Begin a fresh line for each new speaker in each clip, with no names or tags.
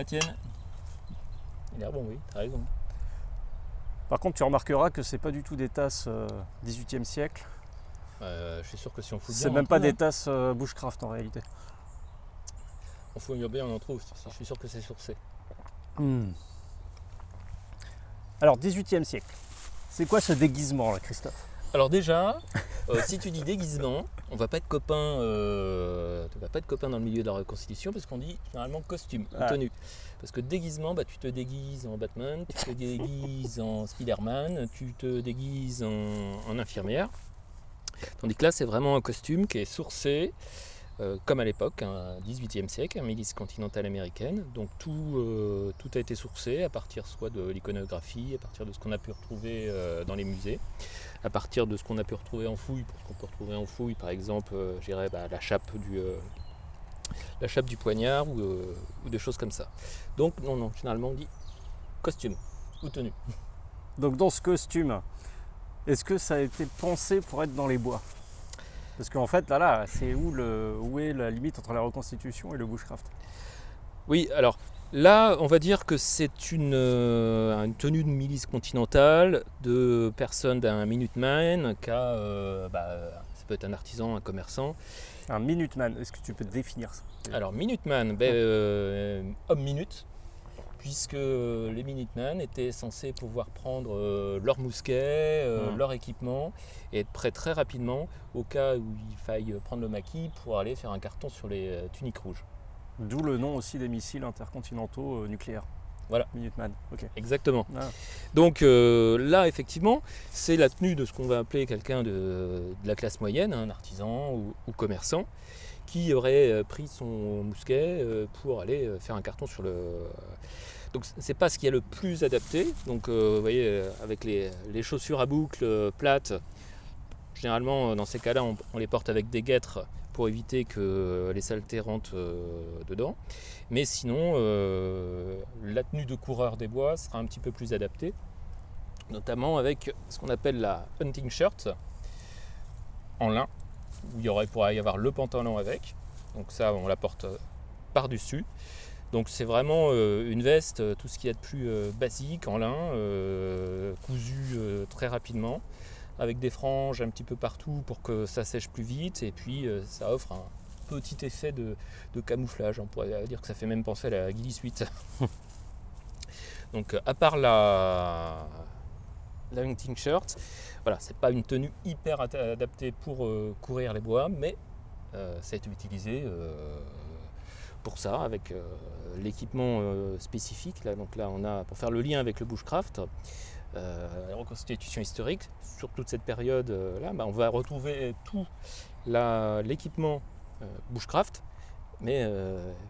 Étienne. Il a bon, oui, t'as raison.
Par contre, tu remarqueras que c'est pas du tout des tasses 18e siècle.
Je suis sûr que si on fouille bien,
C'est
on
même
en
pas
trouve,
des tasses bushcraft en réalité.
On fouille bien, on en trouve. Je suis sûr que c'est sourcé.
Alors, 18e siècle. C'est quoi ce déguisement là, Christophe?
Alors déjà, si tu dis déguisement, on va pas être copains. Tu vas pas être copain dans le milieu de la reconstitution parce qu'on dit généralement costume ou tenue. Parce que déguisement, tu te déguises en Batman, tu te déguises en Spider-Man, tu te déguises en infirmière. Tandis que là, c'est vraiment un costume qui est sourcé, comme à l'époque, un 18e siècle, une milice continentale américaine. Donc tout a été sourcé à partir soit de l'iconographie, à partir de ce qu'on a pu retrouver dans les musées, à partir de ce qu'on a pu retrouver en fouille. Pour ce qu'on peut retrouver en fouille, par exemple, je dirais la chape du poignard ou des choses comme ça. Donc non, généralement on dit costume ou tenue.
Donc dans ce costume, est-ce que ça a été pensé pour être dans les bois? Parce qu'en fait, là, c'est où est la limite entre la reconstitution et le bushcraft?
Oui, alors là, on va dire que c'est une tenue de milice continentale de personnes d'un Minuteman, ça peut être un artisan, un commerçant.
Un Minuteman, est-ce que tu peux définir ça?
Alors Minuteman, homme minute, puisque les Minutemen étaient censés pouvoir prendre leur mousquet, leur équipement, et être prêts très rapidement au cas où il faille prendre le maquis pour aller faire un carton sur les tuniques rouges.
D'où le nom aussi des missiles intercontinentaux nucléaires.
Voilà.
Minuteman, ok.
Exactement.
Ah.
Donc là, effectivement, c'est la tenue de ce qu'on va appeler quelqu'un de la classe moyenne, un artisan ou commerçant, qui aurait pris son mousquet pour aller faire un carton sur le... Donc c'est pas ce qui est le plus adapté. Donc vous voyez, avec les chaussures à boucles plates, généralement dans ces cas-là, on les porte avec des guêtres pour éviter que les saletés rentrent dedans. Mais sinon, la tenue de coureur des bois sera un petit peu plus adaptée, notamment avec ce qu'on appelle la hunting shirt en lin, où il pourrait y avoir le pantalon avec. Donc ça, on la porte par-dessus. Donc c'est vraiment une veste, tout ce qu'il y a de plus basique, en lin, cousu très rapidement, avec des franges un petit peu partout pour que ça sèche plus vite, et puis ça offre un petit effet de camouflage. On pourrait dire que ça fait même penser à la Ghillie Suite. Donc à part la hunting shirt, voilà, c'est pas une tenue hyper adaptée pour courir les bois, mais ça a été utilisé pour ça, avec l'équipement spécifique. Donc là, on a, pour faire le lien avec le bushcraft, la reconstitution historique, sur toute cette période-là, on va retrouver tout l'équipement bushcraft, mais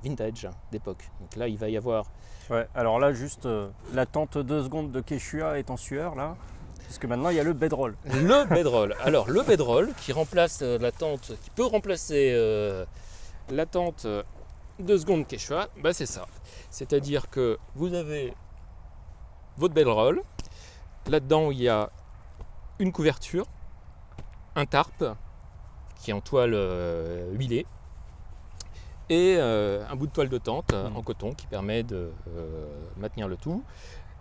vintage d'époque. Donc là, il va y avoir...
Ouais, alors là, juste l'attente 2 secondes de Quechua est en sueur, là, parce que maintenant, il y a le bedroll.
Le bedroll. Alors, le bedroll, qui remplace la tente, qui peut remplacer la tente 2 secondes Quechua, c'est ça. C'est-à-dire que vous avez votre bedroll. Là-dedans, il y a une couverture, un tarp qui est en toile huilée et un bout de toile de tente en coton qui permet de maintenir le tout.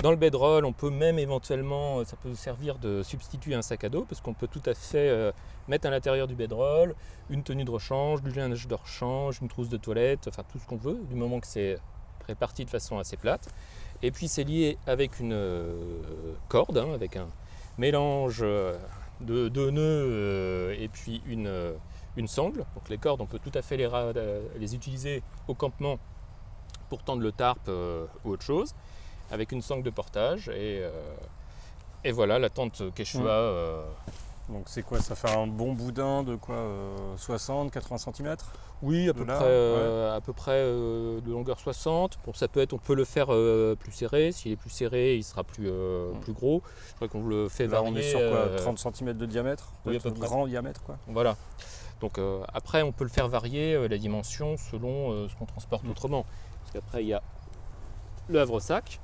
Dans le bedroll, on peut même éventuellement, ça peut servir de substitut à un sac à dos, parce qu'on peut tout à fait mettre à l'intérieur du bedroll une tenue de rechange, du linge de rechange, une trousse de toilette, enfin tout ce qu'on veut, du moment que c'est réparti de façon assez plate. Et puis c'est lié avec une corde, avec un mélange de nœuds et puis une sangle. Donc les cordes, on peut tout à fait les utiliser au campement pour tendre le tarp ou autre chose, avec une sangle de portage. Et voilà, la tente Quechua.
Donc c'est quoi? Ça fait un bon boudin de quoi, 60-80 cm?
Oui, à peu près de longueur 60. Bon, ça peut être, on peut le faire plus serré. S'il est plus serré, il sera plus gros. Je crois qu'on le fait varier.
Là, on est sur quoi, 30 cm de diamètre?
Oui, à peu près.
Grand diamètre, quoi.
Voilà. Donc après, on peut le faire varier la dimension selon ce qu'on transporte autrement. Parce qu'après, il y a le havre-sac,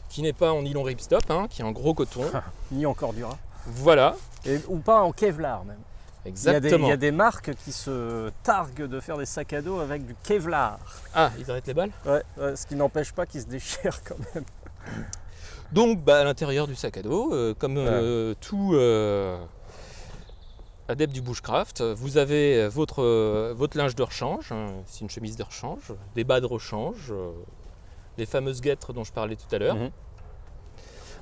qui n'est pas en nylon ripstop, qui est en gros coton.
Ni en cordura.
Voilà.
Ou pas en Kevlar même.
Exactement.
Il y a des marques qui se targuent de faire des sacs à dos avec du Kevlar.
Ah, ils arrêtent les balles.
Ouais, ce qui n'empêche pas qu'ils se déchirent quand même.
Donc à l'intérieur du sac à dos, comme tout adepte du bushcraft, vous avez votre linge de rechange, hein, c'est une chemise de rechange, des bas de rechange, les fameuses guêtres dont je parlais tout à l'heure.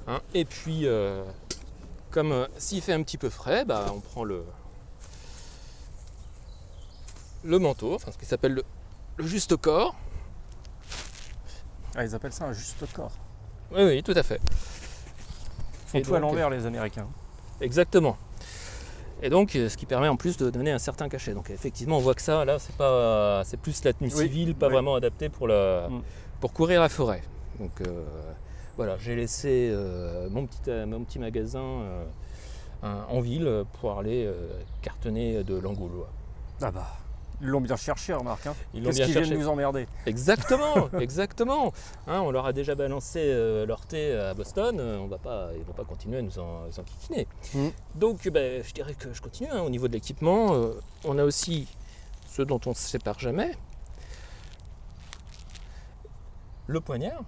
Hein, et puis, comme s'il fait un petit peu frais, on prend le manteau, enfin ce qui s'appelle le juste corps.
Ah, ils appellent ça un juste corps.
Oui, tout à fait.
Ils font tout à l'envers, les Américains.
Exactement. Et donc, ce qui permet en plus de donner un certain cachet. Donc, effectivement, on voit que ça, là, c'est plus la tenue civile, pas vraiment adaptée pour courir la forêt. Donc, voilà, j'ai laissé mon petit magasin en ville pour aller cartonner de l'angoulois.
Ah bah, ils l'ont bien cherché, remarque. Hein.
Ils
Qu'est-ce qu'ils viennent nous emmerder?
Exactement, exactement. Hein, on leur a déjà balancé leur thé à Boston, ils vont pas continuer à nous en kikiner. Donc je dirais que je continue. Hein. Au niveau de l'équipement, on a aussi ce dont on ne se sépare jamais. Le poignard,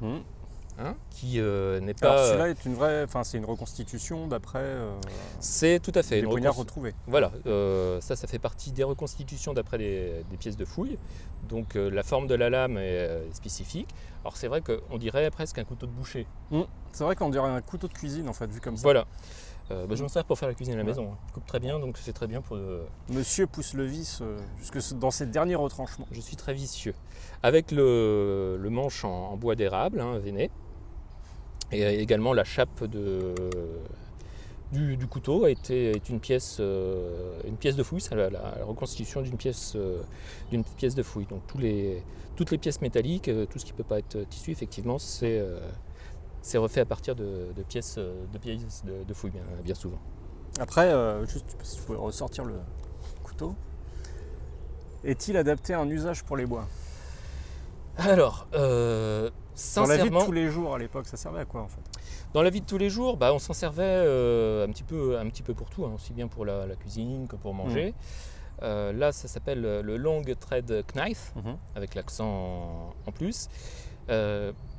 hein, qui n'est pas...
Alors celui-là est une vraie... Enfin, c'est une reconstitution d'après...
c'est tout à fait
les poignards retrouvés.
Voilà, ça fait partie des reconstitutions d'après des pièces de fouille. Donc la forme de la lame est spécifique. Alors c'est vrai qu'on dirait presque un couteau de boucher.
C'est vrai qu'on dirait un couteau de cuisine en fait, vu comme ça.
Voilà. Je m'en sers pour faire la cuisine à la maison. Il coupe très bien, donc c'est très bien pour...
Monsieur pousse le vis jusque dans ses derniers retranchements.
Je suis très vicieux. Avec le manche en bois d'érable, hein, veiné. Et également la chape du couteau est une pièce de fouille, c'est la reconstitution d'une pièce de fouille. Donc toutes les pièces métalliques, tout ce qui ne peut pas être tissu, effectivement, c'est refait à partir de pièces de fouille, bien souvent.
Après, juste si je pouvais ressortir le couteau, est-il adapté à un usage pour les bois?
Alors, sincèrement...
Dans la vie de tous les jours à l'époque, ça servait à quoi en fait?
Dans la vie de tous les jours, on s'en servait un petit peu pour tout, hein, aussi bien pour la cuisine que pour manger. Là, ça s'appelle le long thread knife, avec l'accent en plus.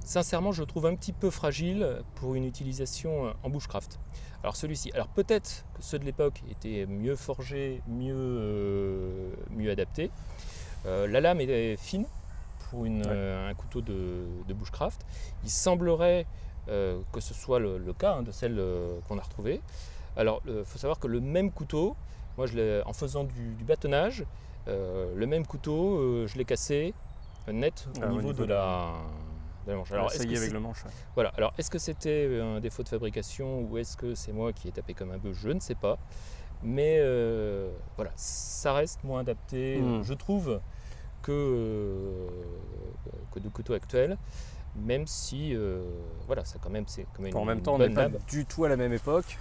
Sincèrement, je le trouve un petit peu fragile pour une utilisation en bushcraft. Alors celui-ci, peut-être que ceux de l'époque étaient mieux forgés, mieux adaptés. La lame est fine pour un couteau de bushcraft. Il semblerait que ce soit le cas de celle qu'on a retrouvée. Alors, il faut savoir que le même couteau, moi, en faisant du bâtonnage, le même couteau, je l'ai cassé net au niveau de la manche. Alors,
avec le manche.
Voilà. Alors, est-ce que c'était un défaut de fabrication ou est-ce que c'est moi qui ai tapé comme un bœuf? Je ne sais pas. Mais voilà, ça reste moins adapté, je trouve, que de couteaux actuels. Même si, voilà, c'est quand même
en même temps, on n'est pas du tout à la même époque.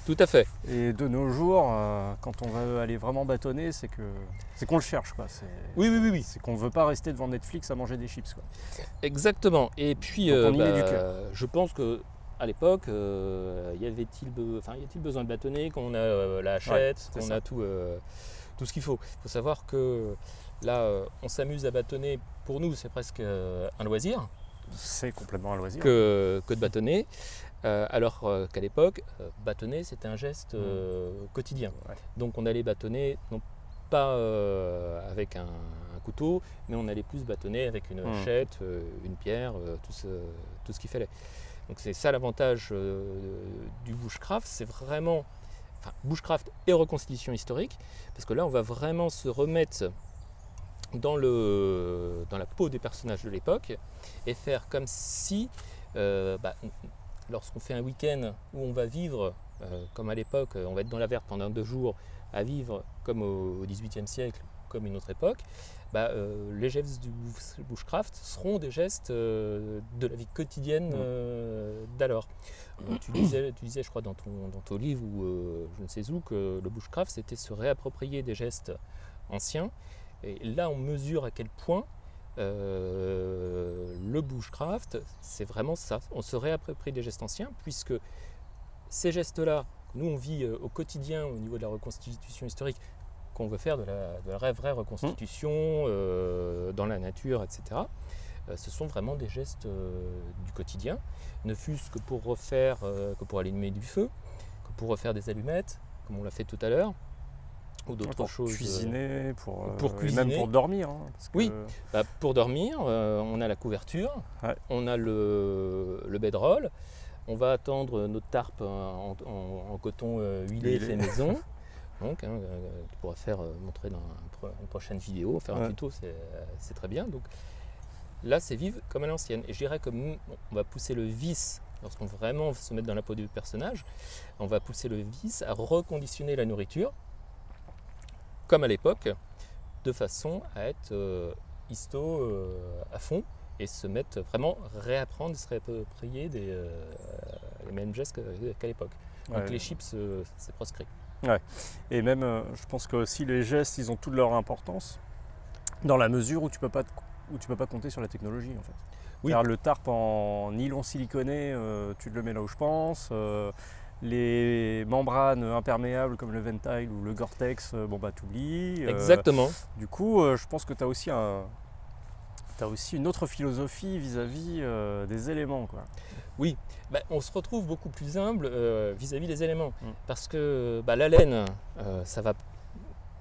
Tout à fait.
Et de nos jours, quand on va aller vraiment bâtonner, c'est qu'on le cherche, quoi.
Oui.
C'est qu'on ne veut pas rester devant Netflix à manger des chips, quoi.
Exactement. Et puis,
on y met du cœur.
Je pense que à l'époque, y a-t-il besoin de bâtonner, qu'on a la hachette, qu'on a tout ce qu'il faut. Il faut savoir que là, on s'amuse à bâtonner. Pour nous, c'est presque un loisir.
C'est complètement un loisir.
Que de bâtonner, alors qu'à l'époque, bâtonner c'était un geste quotidien. Donc on allait bâtonner, non pas avec un couteau, mais on allait plus bâtonner avec une hachette, une pierre, tout ce qu'il fallait. Donc c'est ça l'avantage du bushcraft, c'est vraiment bushcraft et reconstitution historique, parce que là on va vraiment se remettre dans la peau des personnages de l'époque et faire comme si lorsqu'on fait un week-end où on va vivre comme à l'époque, on va être dans la verte pendant 2 jours à vivre comme au XVIIIe siècle, comme une autre époque, les gestes du bushcraft seront des gestes de la vie quotidienne d'alors. Tu disais, je crois, dans ton livre ou je ne sais où, que le bushcraft c'était se réapproprier des gestes anciens. Et là, on mesure à quel point le bushcraft, c'est vraiment ça. On se réapproprie des gestes anciens, puisque ces gestes-là Nous, on vit au quotidien au niveau de la reconstitution historique, qu'on veut faire de la vraie reconstitution dans la nature, etc. Ce sont vraiment des gestes du quotidien, ne fût-ce que pour refaire, que pour allumer du feu, que pour refaire des allumettes, comme on l'a fait tout à l'heure, ou d'autres choses.
Cuisiner, pour
cuisiner.
Et même pour dormir. Hein, parce que...
Oui, pour dormir, on a la couverture, on a le bedroll, on va attendre notre tarpe en coton huilé fait maison. Donc, tu pourras montrer dans une prochaine vidéo, faire un tuto, c'est très bien. Donc là, c'est vivre comme à l'ancienne. Et je dirais que on va pousser le vice, lorsqu'on vraiment se met dans la peau du personnage, on va pousser le vice à reconditionner la nourriture, comme à l'époque, de façon à être histo à fond et se mettre vraiment réapprendre, se réapproprier les mêmes gestes qu'à l'époque. Donc les chips, c'est proscrit.
Ouais. Et même, je pense que aussi les gestes, ils ont toute leur importance dans la mesure où tu peux pas compter sur la technologie en fait.
Oui.
Le tarp en nylon siliconé, tu le mets là où je pense. Les membranes imperméables comme le Ventile ou le Gore-Tex, t'oublies.
Exactement.
Du coup, je pense que tu as aussi une autre philosophie vis-à-vis des éléments, quoi.
Oui, on se retrouve beaucoup plus humble vis-à-vis des éléments. Parce que la laine, ça va,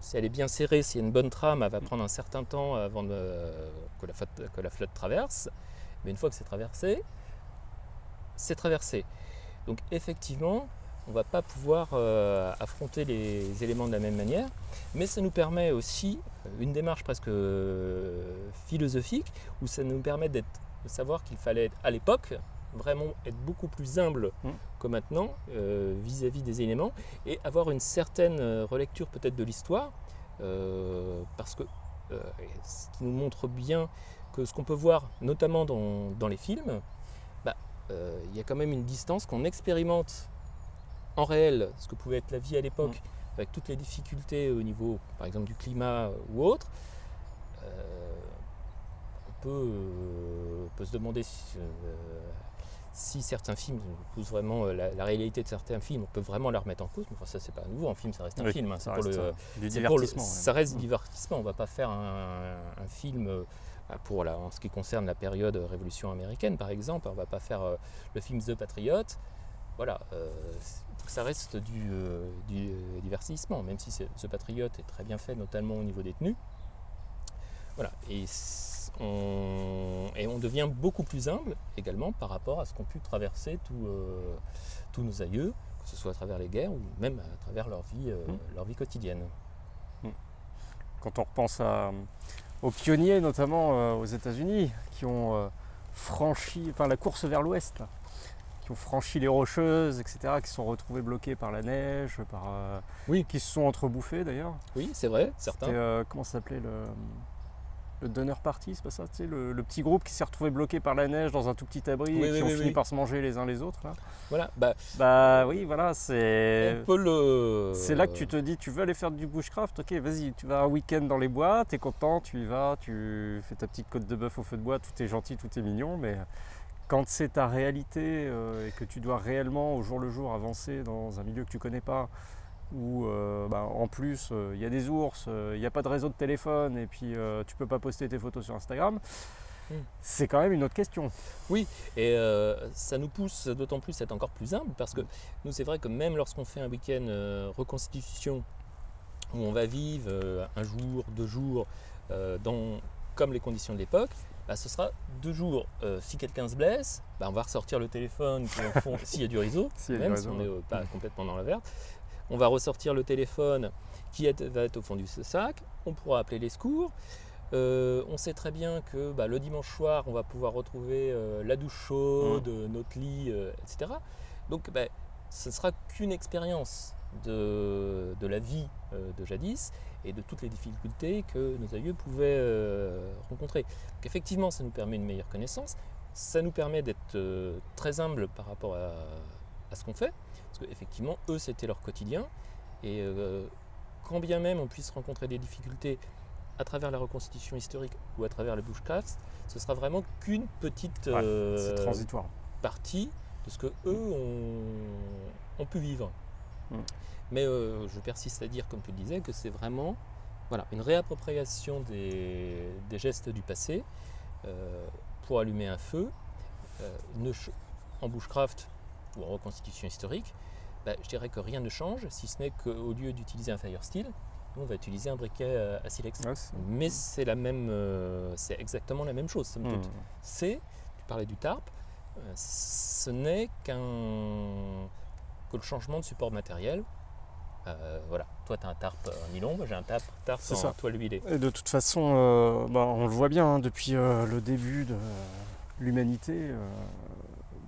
si elle est bien serrée, s'il y a une bonne trame, elle va prendre un certain temps avant que la flotte traverse. Mais une fois que c'est traversé, c'est traversé. Donc effectivement, on ne va pas pouvoir affronter les éléments de la même manière. Mais ça nous permet aussi une démarche presque philosophique, où ça nous permet de savoir qu'il fallait, à l'époque, vraiment être beaucoup plus humble que maintenant vis-à-vis des éléments et avoir une certaine relecture peut-être de l'histoire parce que ce qui nous montre bien que ce qu'on peut voir notamment dans les films, y a quand même une distance qu'on expérimente en réel, ce que pouvait être la vie à l'époque avec toutes les difficultés au niveau par exemple du climat ou autre. On peut se demander si certains films poussent vraiment la réalité de certains films, on peut vraiment la remettre en cause. Mais ça, c'est pas nouveau. Un film, ça reste un film.
Ça reste
du divertissement. On va pas faire un film en ce qui concerne la période Révolution américaine, par exemple. On va pas faire le film The Patriot. Voilà. Ça reste du divertissement, même si The Patriot est très bien fait, notamment au niveau des tenues. Voilà. Et on devient beaucoup plus humble également par rapport à ce qu'ont pu traverser tous nos aïeux, que ce soit à travers les guerres ou même à travers leur vie quotidienne.
Quand on repense aux pionniers, notamment aux États-Unis, qui ont franchi la course vers l'ouest, là, qui ont franchi les Rocheuses, etc., qui se sont retrouvés bloqués par la neige, qui se sont entrebouffés d'ailleurs.
Oui, c'est vrai, certains.
Comment ça s'appelait le Donner Party, c'est pas ça, tu sais, le petit groupe qui s'est retrouvé bloqué par la neige dans un tout petit abri et qui ont fini par se manger les uns les autres là.
Voilà.
Oui, voilà, c'est.
On peut
C'est là que tu te dis, tu veux aller faire du bushcraft, ok, vas-y, tu vas un week-end dans les bois, t'es content, tu y vas, tu fais ta petite côte de bœuf au feu de bois, tout est gentil, tout est mignon, mais quand c'est ta réalité et que tu dois réellement au jour le jour avancer dans un milieu que tu connais pas, où en plus il y a des ours, il n'y a pas de réseau de téléphone et puis tu peux pas poster tes photos sur Instagram, c'est quand même une autre question.
Oui, et ça nous pousse d'autant plus à être encore plus humble parce que nous c'est vrai que même lorsqu'on fait un week-end reconstitution où on va vivre un jour, 2 jours comme les conditions de l'époque, ce sera 2 jours. Si quelqu'un se blesse, on va ressortir le téléphone s'il y a du réseau, même si on n'est pas complètement dans la verte. On va ressortir le téléphone qui va être au fond du sac, on pourra appeler les secours. On sait très bien que le dimanche soir, on va pouvoir retrouver la douche chaude, notre lit, etc. Donc ce ne sera qu'une expérience de la vie de jadis et de toutes les difficultés que nos aïeux pouvaient rencontrer. Donc effectivement, ça nous permet une meilleure connaissance, ça nous permet d'être très humble par rapport à ce qu'on fait. Parce qu'effectivement, eux, c'était leur quotidien. Et quand bien même on puisse rencontrer des difficultés à travers la reconstitution historique ou à travers le bushcraft, ce sera vraiment qu'une petite
c'est transitoire.
Partie de ce que eux ont pu vivre. Mais je persiste à dire, comme tu le disais, que c'est vraiment une réappropriation des gestes du passé pour allumer un feu. En bushcraft ou en reconstitution historique, je dirais que rien ne change, si ce n'est qu'au lieu d'utiliser un fire steel, nous on va utiliser un briquet à silex.
Ouais,
Mais c'est c'est exactement la même chose, somme toute. Tu parlais du tarp, ce n'est que le changement de support matériel. Toi tu as un tarp en nylon, moi j'ai un tarp en toile huilée.
Et de toute façon, on le voit bien depuis le début de l'humanité,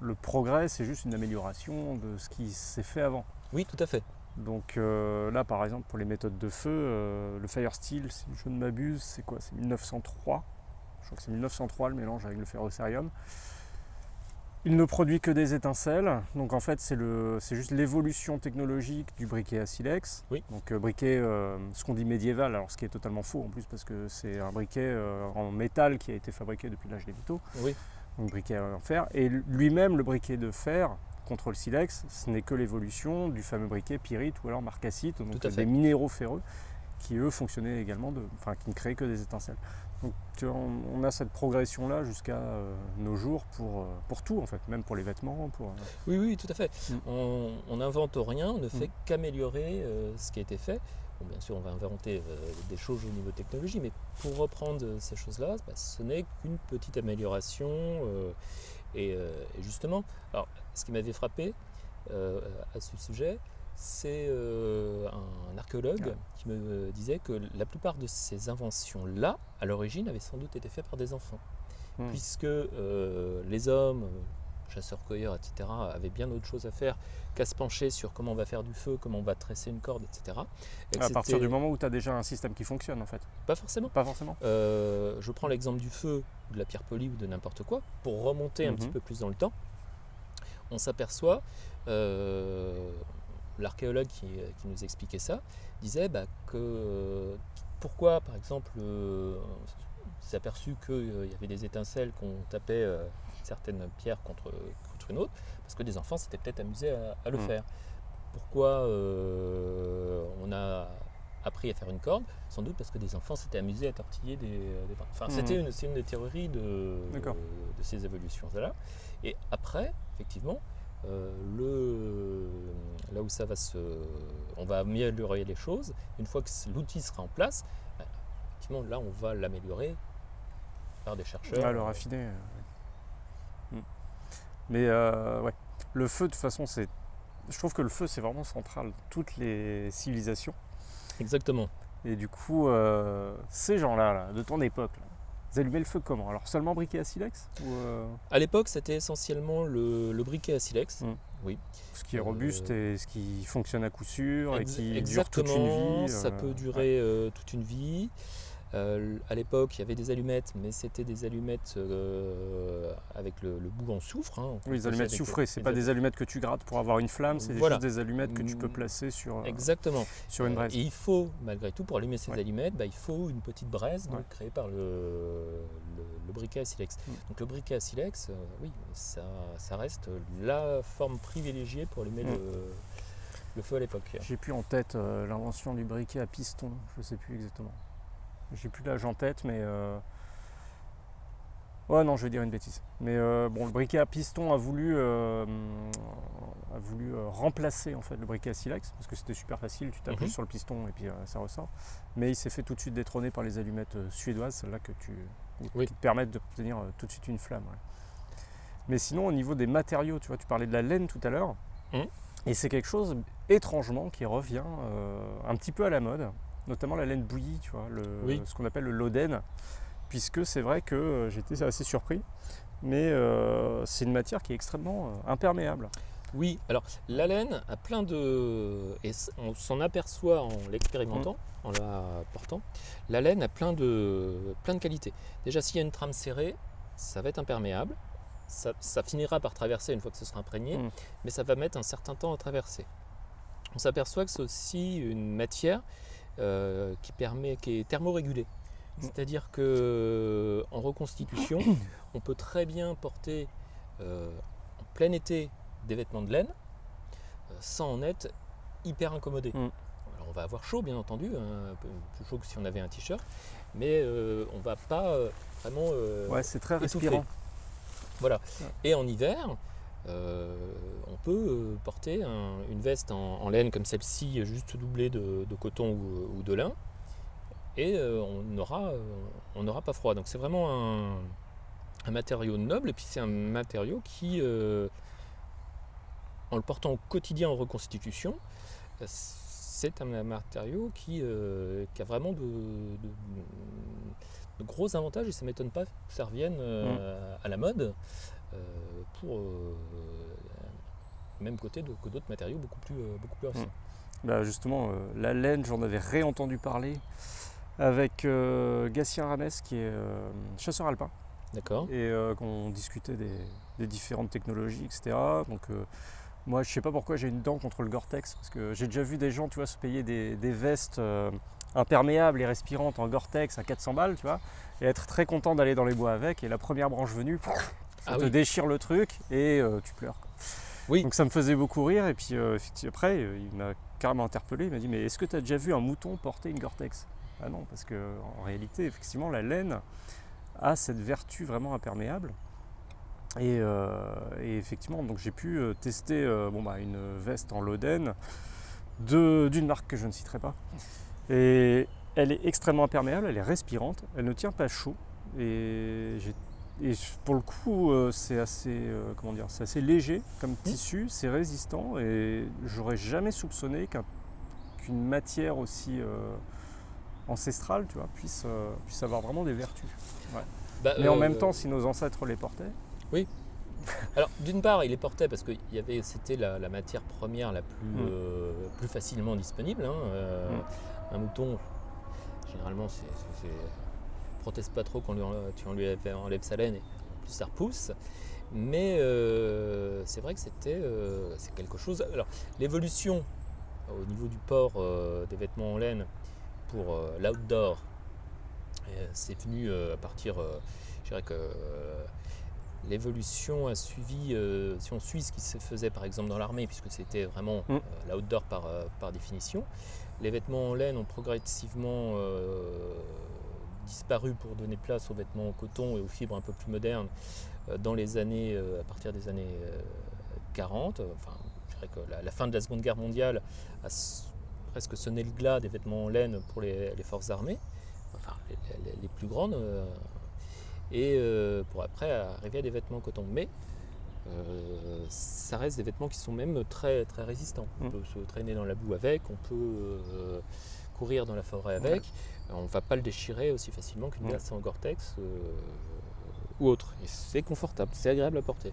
le progrès c'est juste une amélioration de ce qui s'est fait avant.
Oui, tout à fait.
Donc là par exemple pour les méthodes de feu, le fire steel, si je ne m'abuse, c'est quoi? C'est 1903. Je crois que c'est 1903 le mélange avec le ferrocérium. Il ne produit que des étincelles, donc en fait c'est juste l'évolution technologique du briquet à silex.
Oui.
Donc briquet, ce qu'on dit médiéval, alors ce qui est totalement faux en plus parce que c'est un briquet en métal qui a été fabriqué depuis l'âge des métaux.
Oui.
Donc briquet en fer. Et lui-même le briquet de fer contre le silex, ce n'est que l'évolution du fameux briquet pyrite ou alors marcassite, donc des minéraux ferreux qui eux fonctionnaient également, qui ne créaient que des étincelles. Donc on a cette progression-là jusqu'à nos jours pour tout en fait, même pour les vêtements.
Oui, tout à fait. On n'invente rien, on ne fait qu'améliorer ce qui a été fait. Bon, bien sûr, on va inventer des choses au niveau technologie, mais pour reprendre ces choses-là, ce n'est qu'une petite amélioration. Et justement, alors, ce qui m'avait frappé à ce sujet, c'est un archéologue qui me disait que la plupart de ces inventions-là, à l'origine, avaient sans doute été faites par des enfants. Puisque les hommes, chasseurs-cueilleurs, etc., avaient bien autre chose à faire qu'à se pencher sur comment on va faire du feu, comment on va tresser une corde, etc. Et
à partir du moment où tu as déjà un système qui fonctionne, en fait.
Pas forcément.
Pas forcément.
Je prends l'exemple du feu, ou de la pierre polie, ou de n'importe quoi. Pour remonter un petit peu plus dans le temps, on s'aperçoit... l'archéologue qui nous expliquait ça disait que pourquoi par exemple on s'est aperçu qu'il y avait des étincelles qu'on tapait certaines pierres contre une autre, parce que des enfants s'étaient peut-être amusés à le faire. Pourquoi on a appris à faire une corde? Sans doute parce que des enfants s'étaient amusés à tortiller des bras. C'est une des théories de ces évolutions-là. Et après, effectivement, là où ça va on va améliorer les choses. Une fois que l'outil sera en place, effectivement, là on va l'améliorer par des chercheurs.
Le raffiner. Mais le feu de toute façon, je trouve que le feu c'est vraiment central dans toutes les civilisations.
Exactement.
Et du coup, ces gens-là, de ton époque, vous allumez le feu comment? Alors seulement briquet à silex
À l'époque, c'était essentiellement le briquet à silex. Oui.
Ce qui est robuste et ce qui fonctionne à coup sûr et qui dure toute
une
vie.
Ça peut durer toute une vie. À l'époque, il y avait des allumettes, mais c'était des allumettes avec le bout en soufre.
Oui, les allumettes soufrées, c'est pas des allumettes que tu grattes pour avoir une flamme, c'est juste des allumettes que tu peux placer sur une braise.
Et il faut, malgré tout, pour allumer ces allumettes, il faut une petite braise créée par le briquet à silex. Donc le briquet à silex, oui, ça reste la forme privilégiée pour allumer le feu à l'époque.
J'ai plus en tête l'invention du briquet à piston, je sais plus exactement. J'ai plus l'âge en tête, mais non, je vais dire une bêtise. Mais le briquet à piston a voulu remplacer en fait le briquet à silex parce que c'était super facile, tu tapes juste sur le piston et puis ça ressort. Mais il s'est fait tout de suite détrôner par les allumettes suédoises, celles-là qui te permettent d'obtenir tout de suite une flamme. Ouais. Mais sinon, au niveau des matériaux, tu vois, tu parlais de la laine tout à l'heure, et c'est quelque chose étrangement qui revient un petit peu à la mode. Notamment la laine bouillie, tu vois, ce qu'on appelle le loden, puisque c'est vrai que j'étais assez surpris, mais c'est une matière qui est extrêmement imperméable.
Oui, alors la laine a plein et on s'en aperçoit en l'expérimentant, en la portant, la laine a plein de qualités. Déjà, s'il y a une trame serrée, ça va être imperméable, ça finira par traverser une fois que ce sera imprégné, mais ça va mettre un certain temps à traverser. On s'aperçoit que c'est aussi une matière qui est thermorégulé. C'est-à-dire qu'en reconstitution, on peut très bien porter en plein été des vêtements de laine sans en être hyper incommodé. Alors on va avoir chaud bien entendu, un peu plus chaud que si on avait un t-shirt, mais on va pas vraiment
Ouais, c'est très
étouffer.
respirant.
Voilà.
Ouais.
Et en hiver, on peut porter une veste en laine comme celle-ci, juste doublée de coton ou de lin, et on n'aura pas froid. Donc c'est vraiment un matériau noble, et puis c'est un matériau qui, en le portant au quotidien en reconstitution, c'est un matériau qui a vraiment de gros avantages, et ça ne m'étonne pas que ça revienne à la mode pour même côté que d'autres matériaux beaucoup plus anciens.
Bah justement, la laine, j'en avais réentendu parler avec Gatien Rames, qui est chasseur alpin,
D'accord.
et qu'on discutait des différentes technologies, etc. Donc moi, je sais pas pourquoi j'ai une dent contre le Gore-Tex, parce que j'ai déjà vu des gens, tu vois, se payer des vestes imperméables et respirantes en Gore-Tex à 400 balles, tu vois, et être très content d'aller dans les bois avec, et la première branche venue, ça te déchire le truc et tu pleures.
Oui.
Donc ça me faisait beaucoup rire, et puis après, il m'a carrément interpellé, il m'a dit, mais est-ce que tu as déjà vu un mouton porter une Gore-Tex ? Ah non, parce qu'en réalité, effectivement, la laine a cette vertu vraiment imperméable. Et effectivement, donc j'ai pu tester une veste en Loden d'une marque que je ne citerai pas. Et elle est extrêmement imperméable, elle est respirante, elle ne tient pas chaud. Et pour le coup, c'est assez, c'est assez léger comme tissu, c'est résistant. Et j'aurais jamais soupçonné qu'une matière aussi ancestrale, tu vois, puisse avoir vraiment des vertus. Ouais. Mais en même temps, si nos ancêtres les portaient.
Oui. Alors d'une part, il les portait parce que c'était la matière première la plus facilement disponible. Un mouton, généralement, proteste pas trop quand tu enlèves sa laine, et en plus ça repousse. Mais c'est vrai que c'est quelque chose. Alors l'évolution au niveau du port des vêtements en laine pour l'outdoor, c'est venu à partir, je dirais que l'évolution a suivi, si on suit ce qui se faisait par exemple dans l'armée, puisque c'était vraiment l'outdoor par définition, les vêtements en laine ont progressivement disparu pour donner place aux vêtements en coton et aux fibres un peu plus modernes dans les années, à partir des années 40. Enfin, je dirais que la fin de la Seconde Guerre mondiale a presque sonné le glas des vêtements en laine pour les forces armées, enfin les plus grandes. Et pour après arriver à des vêtements en coton. Mais ça reste des vêtements qui sont même très, très résistants. On peut se traîner dans la boue avec, on peut courir dans la forêt avec. On ne va pas le déchirer aussi facilement qu'une veste en Gore-Tex ou autre. Et c'est confortable, c'est agréable à porter.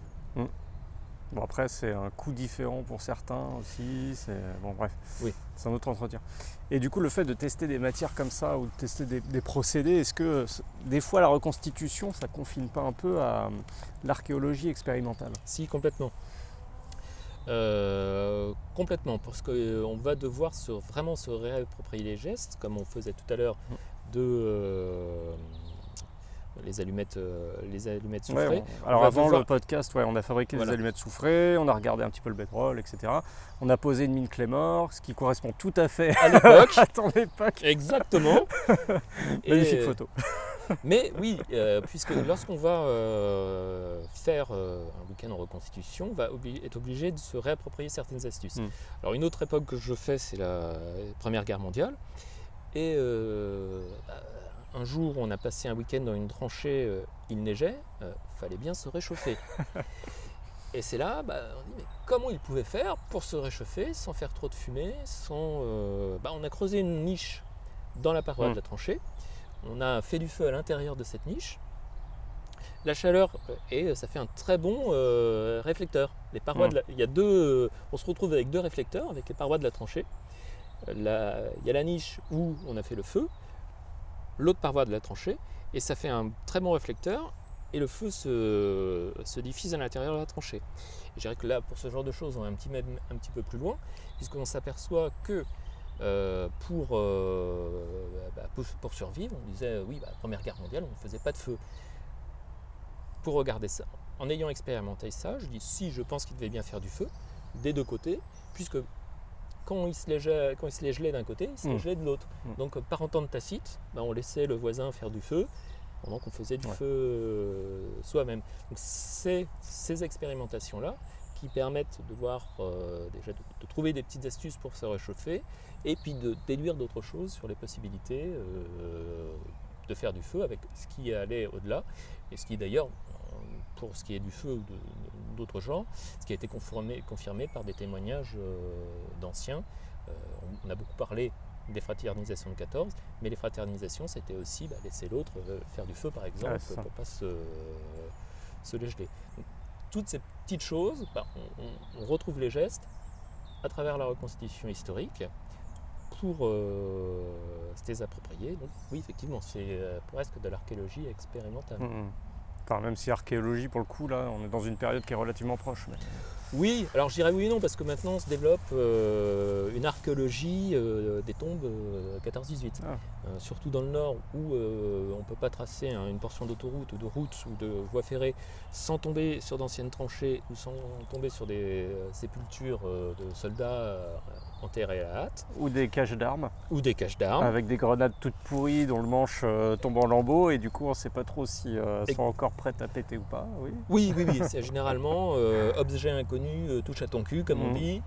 Bon, après, c'est un coût différent pour certains aussi. Bon, bref, c'est un autre entretien. Et du coup, le fait de tester des matières comme ça ou de tester des procédés, est-ce que des fois la reconstitution, ça confine pas un peu à l'archéologie expérimentale ?
Si, complètement. Complètement, parce qu'on va devoir vraiment se réapproprier les gestes, comme on faisait tout à l'heure de les allumettes soufrées.
Alors avant le podcast, on a fabriqué des allumettes soufrées, on a regardé un petit peu le bedroll, etc. On a posé une mine Claymore, ce qui correspond tout à fait
à l'époque.
à ton époque.
Exactement.
Magnifique photo.
Mais oui, puisque lorsqu'on va faire un week-end en reconstitution, on va être obligé de se réapproprier certaines astuces. Alors une autre époque que je fais, c'est la Première Guerre mondiale. Et un jour, on a passé un week-end dans une tranchée, il neigeait, fallait bien se réchauffer. Et c'est là, on dit, mais comment ils pouvaient faire pour se réchauffer sans faire trop de fumée, on a creusé une niche dans la paroi de la tranchée, on a fait du feu à l'intérieur de cette niche, la chaleur, et ça fait un très bon réflecteur. Les parois on se retrouve avec deux réflecteurs, avec les parois de la tranchée. Il y a la niche où on a fait le feu, l'autre paroi de la tranchée, et ça fait un très bon réflecteur, et le feu se diffuse à l'intérieur de la tranchée. Et je dirais que là, pour ce genre de choses, on est un petit peu plus loin, puisqu'on s'aperçoit que pour survivre, on disait Première Guerre mondiale, on ne faisait pas de feu. Pour regarder ça, en ayant expérimenté ça, je dis si je pense qu'il devait bien faire du feu, des deux côtés, puisque quand il se les gelait d'un côté, il se les gelait de l'autre. Donc par entente tacite, on laissait le voisin faire du feu pendant qu'on faisait du feu soi-même. Donc c'est ces expérimentations-là qui permettent de voir, déjà de trouver des petites astuces pour se réchauffer et puis de déduire d'autres choses sur les possibilités de faire du feu avec ce qui allait au-delà et ce qui d'ailleurs, pour ce qui est du feu ou d'autres genres, ce qui a été confirmé par des témoignages d'anciens. On a beaucoup parlé des fraternisations de 14, mais les fraternisations c'était aussi laisser l'autre faire du feu par exemple pour ne pas se les geler. Donc, toutes ces petites choses, on retrouve les gestes à travers la reconstitution historique pour se les approprier. Donc oui, effectivement, c'est presque de l'archéologie expérimentale.
Enfin, même si archéologie, pour le coup, là, on est dans une période qui est relativement proche. Mais...
Oui, alors je dirais oui et non, parce que maintenant se développe une archéologie des tombes 14-18. Surtout dans le nord, où on ne peut pas tracer une portion d'autoroute ou de route ou de voie ferrée sans tomber sur d'anciennes tranchées ou sans tomber sur des sépultures de soldats enterrés à la hâte.
Ou des caches d'armes.
Avec
des grenades toutes pourries dont le manche tombe en lambeaux et du coup on ne sait pas trop si elles sont encore prêtes à péter ou pas.
Oui, c'est généralement objet inconnu, touche à ton cul comme on dit.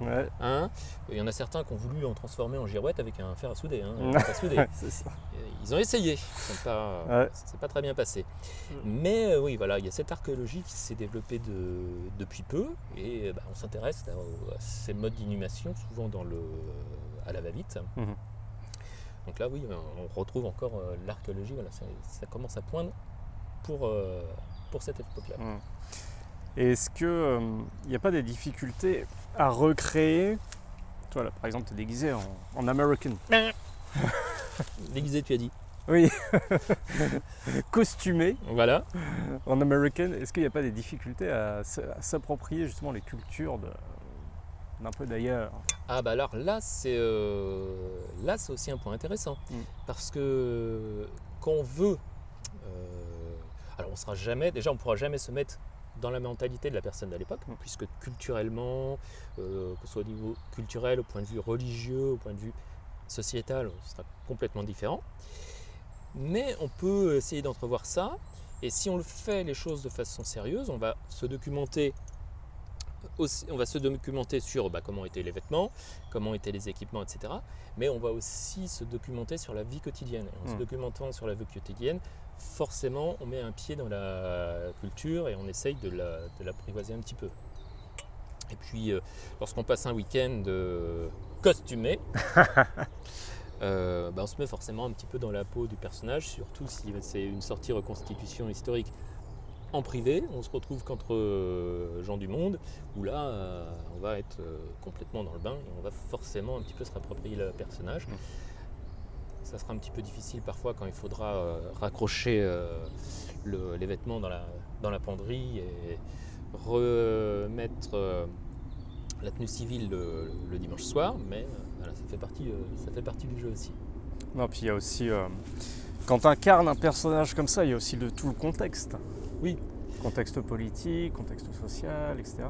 Il y en a certains qui ont voulu en transformer en girouette avec un fer à souder.
C'est ça.
Ils ont essayé, c'est pas très bien passé. Mais oui, voilà, il y a cette archéologie qui s'est développée depuis peu et on s'intéresse à ces modes d'inhumation, souvent à la va-vite. Donc là, oui, on retrouve encore l'archéologie, voilà, ça commence à poindre pour cette époque-là.
Et est-ce qu'il n'y a pas des difficultés à recréer, toi là par exemple tu es déguisé en American.
Déguisé, tu as dit.
Oui, costumé
voilà.
En American, est-ce qu'il n'y a pas des difficultés à s'approprier justement les cultures d'un peu d'ailleurs?
Alors là c'est aussi un point intéressant parce que quand on veut alors on pourra jamais se mettre dans la mentalité de la personne de l'époque, puisque culturellement, que ce soit au niveau culturel, au point de vue religieux, au point de vue sociétal, ce sera complètement différent. Mais on peut essayer d'entrevoir ça, et si on le fait les choses de façon sérieuse, on va se documenter sur comment étaient les vêtements, comment étaient les équipements, etc. Mais on va aussi se documenter sur la vie quotidienne. Et en se documentant sur la vie quotidienne, forcément, on met un pied dans la culture et on essaye de l'apprivoiser un petit peu. Et puis, lorsqu'on passe un week-end costumé, on se met forcément un petit peu dans la peau du personnage, surtout si c'est une sortie reconstitution historique en privé. On se retrouve qu'entre gens du monde, où là, on va être complètement dans le bain et on va forcément un petit peu se rapproprier le personnage. Ça sera un petit peu difficile parfois quand il faudra raccrocher les vêtements dans la penderie et remettre la tenue civile le dimanche soir, mais voilà, ça fait partie du jeu aussi.
Non, puis il y a aussi, quand tu incarnes un personnage comme ça, il y a aussi tout le contexte.
Oui.
Contexte politique, contexte social, etc.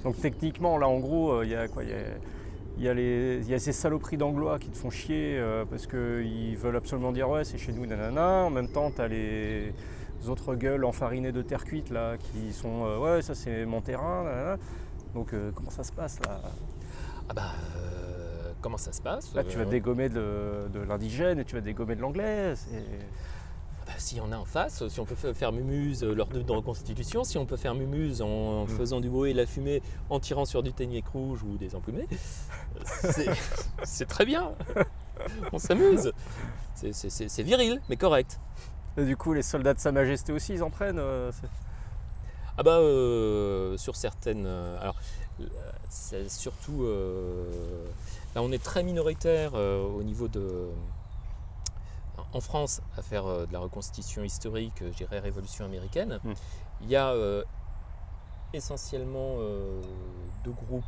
Donc techniquement, là en gros, il y a quoi? Il y a ces saloperies d'anglois qui te font chier parce qu'ils veulent absolument dire ouais c'est chez nous nanana. En même temps tu as les autres gueules enfarinées de terre cuite là qui sont ouais ça c'est mon terrain nanana. Donc comment ça se passe là?
Comment ça se passe?
Là tu vas dégommer de l'indigène et tu vas dégommer de l'anglais.
S'il y en a en face, si on peut faire mumuse lors de reconstitution, si on peut faire mumuse en faisant du bruit et de la fumée, en tirant sur du ténier rouge ou des emplumés, c'est très bien. On s'amuse. C'est viril, mais correct.
Et du coup, les soldats de Sa Majesté aussi, ils en prennent
sur certaines... alors, c'est surtout... là, on est très minoritaire au niveau de... En France, à faire de la reconstitution historique, je dirais révolution américaine, il y a essentiellement deux groupes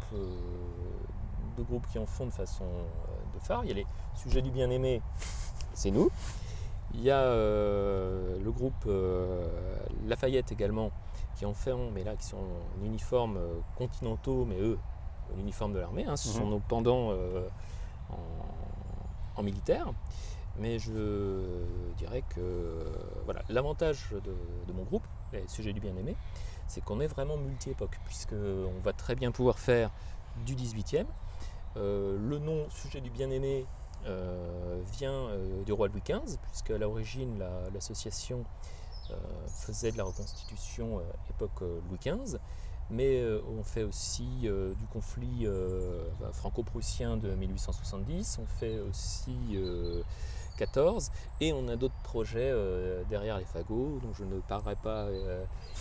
qui en font de façon de phare. Il y a les sujets du bien-aimé, c'est nous. Il y a le groupe Lafayette également, qui en font, mais là qui sont en uniformes continentaux, mais eux l'uniforme de l'armée, ce sont nos pendants en militaire. Mais je dirais que voilà, l'avantage de mon groupe, les Sujets du Bien-Aimé, c'est qu'on est vraiment multi-époque, puisqu'on va très bien pouvoir faire du 18e. Le nom Sujet du Bien-Aimé vient du roi Louis XV, puisque à l'origine l'association faisait de la reconstitution époque Louis XV, mais on fait aussi du conflit franco-prussien de 1870, on fait aussi 14, et on a d'autres projets derrière les fagots dont je ne parlerai pas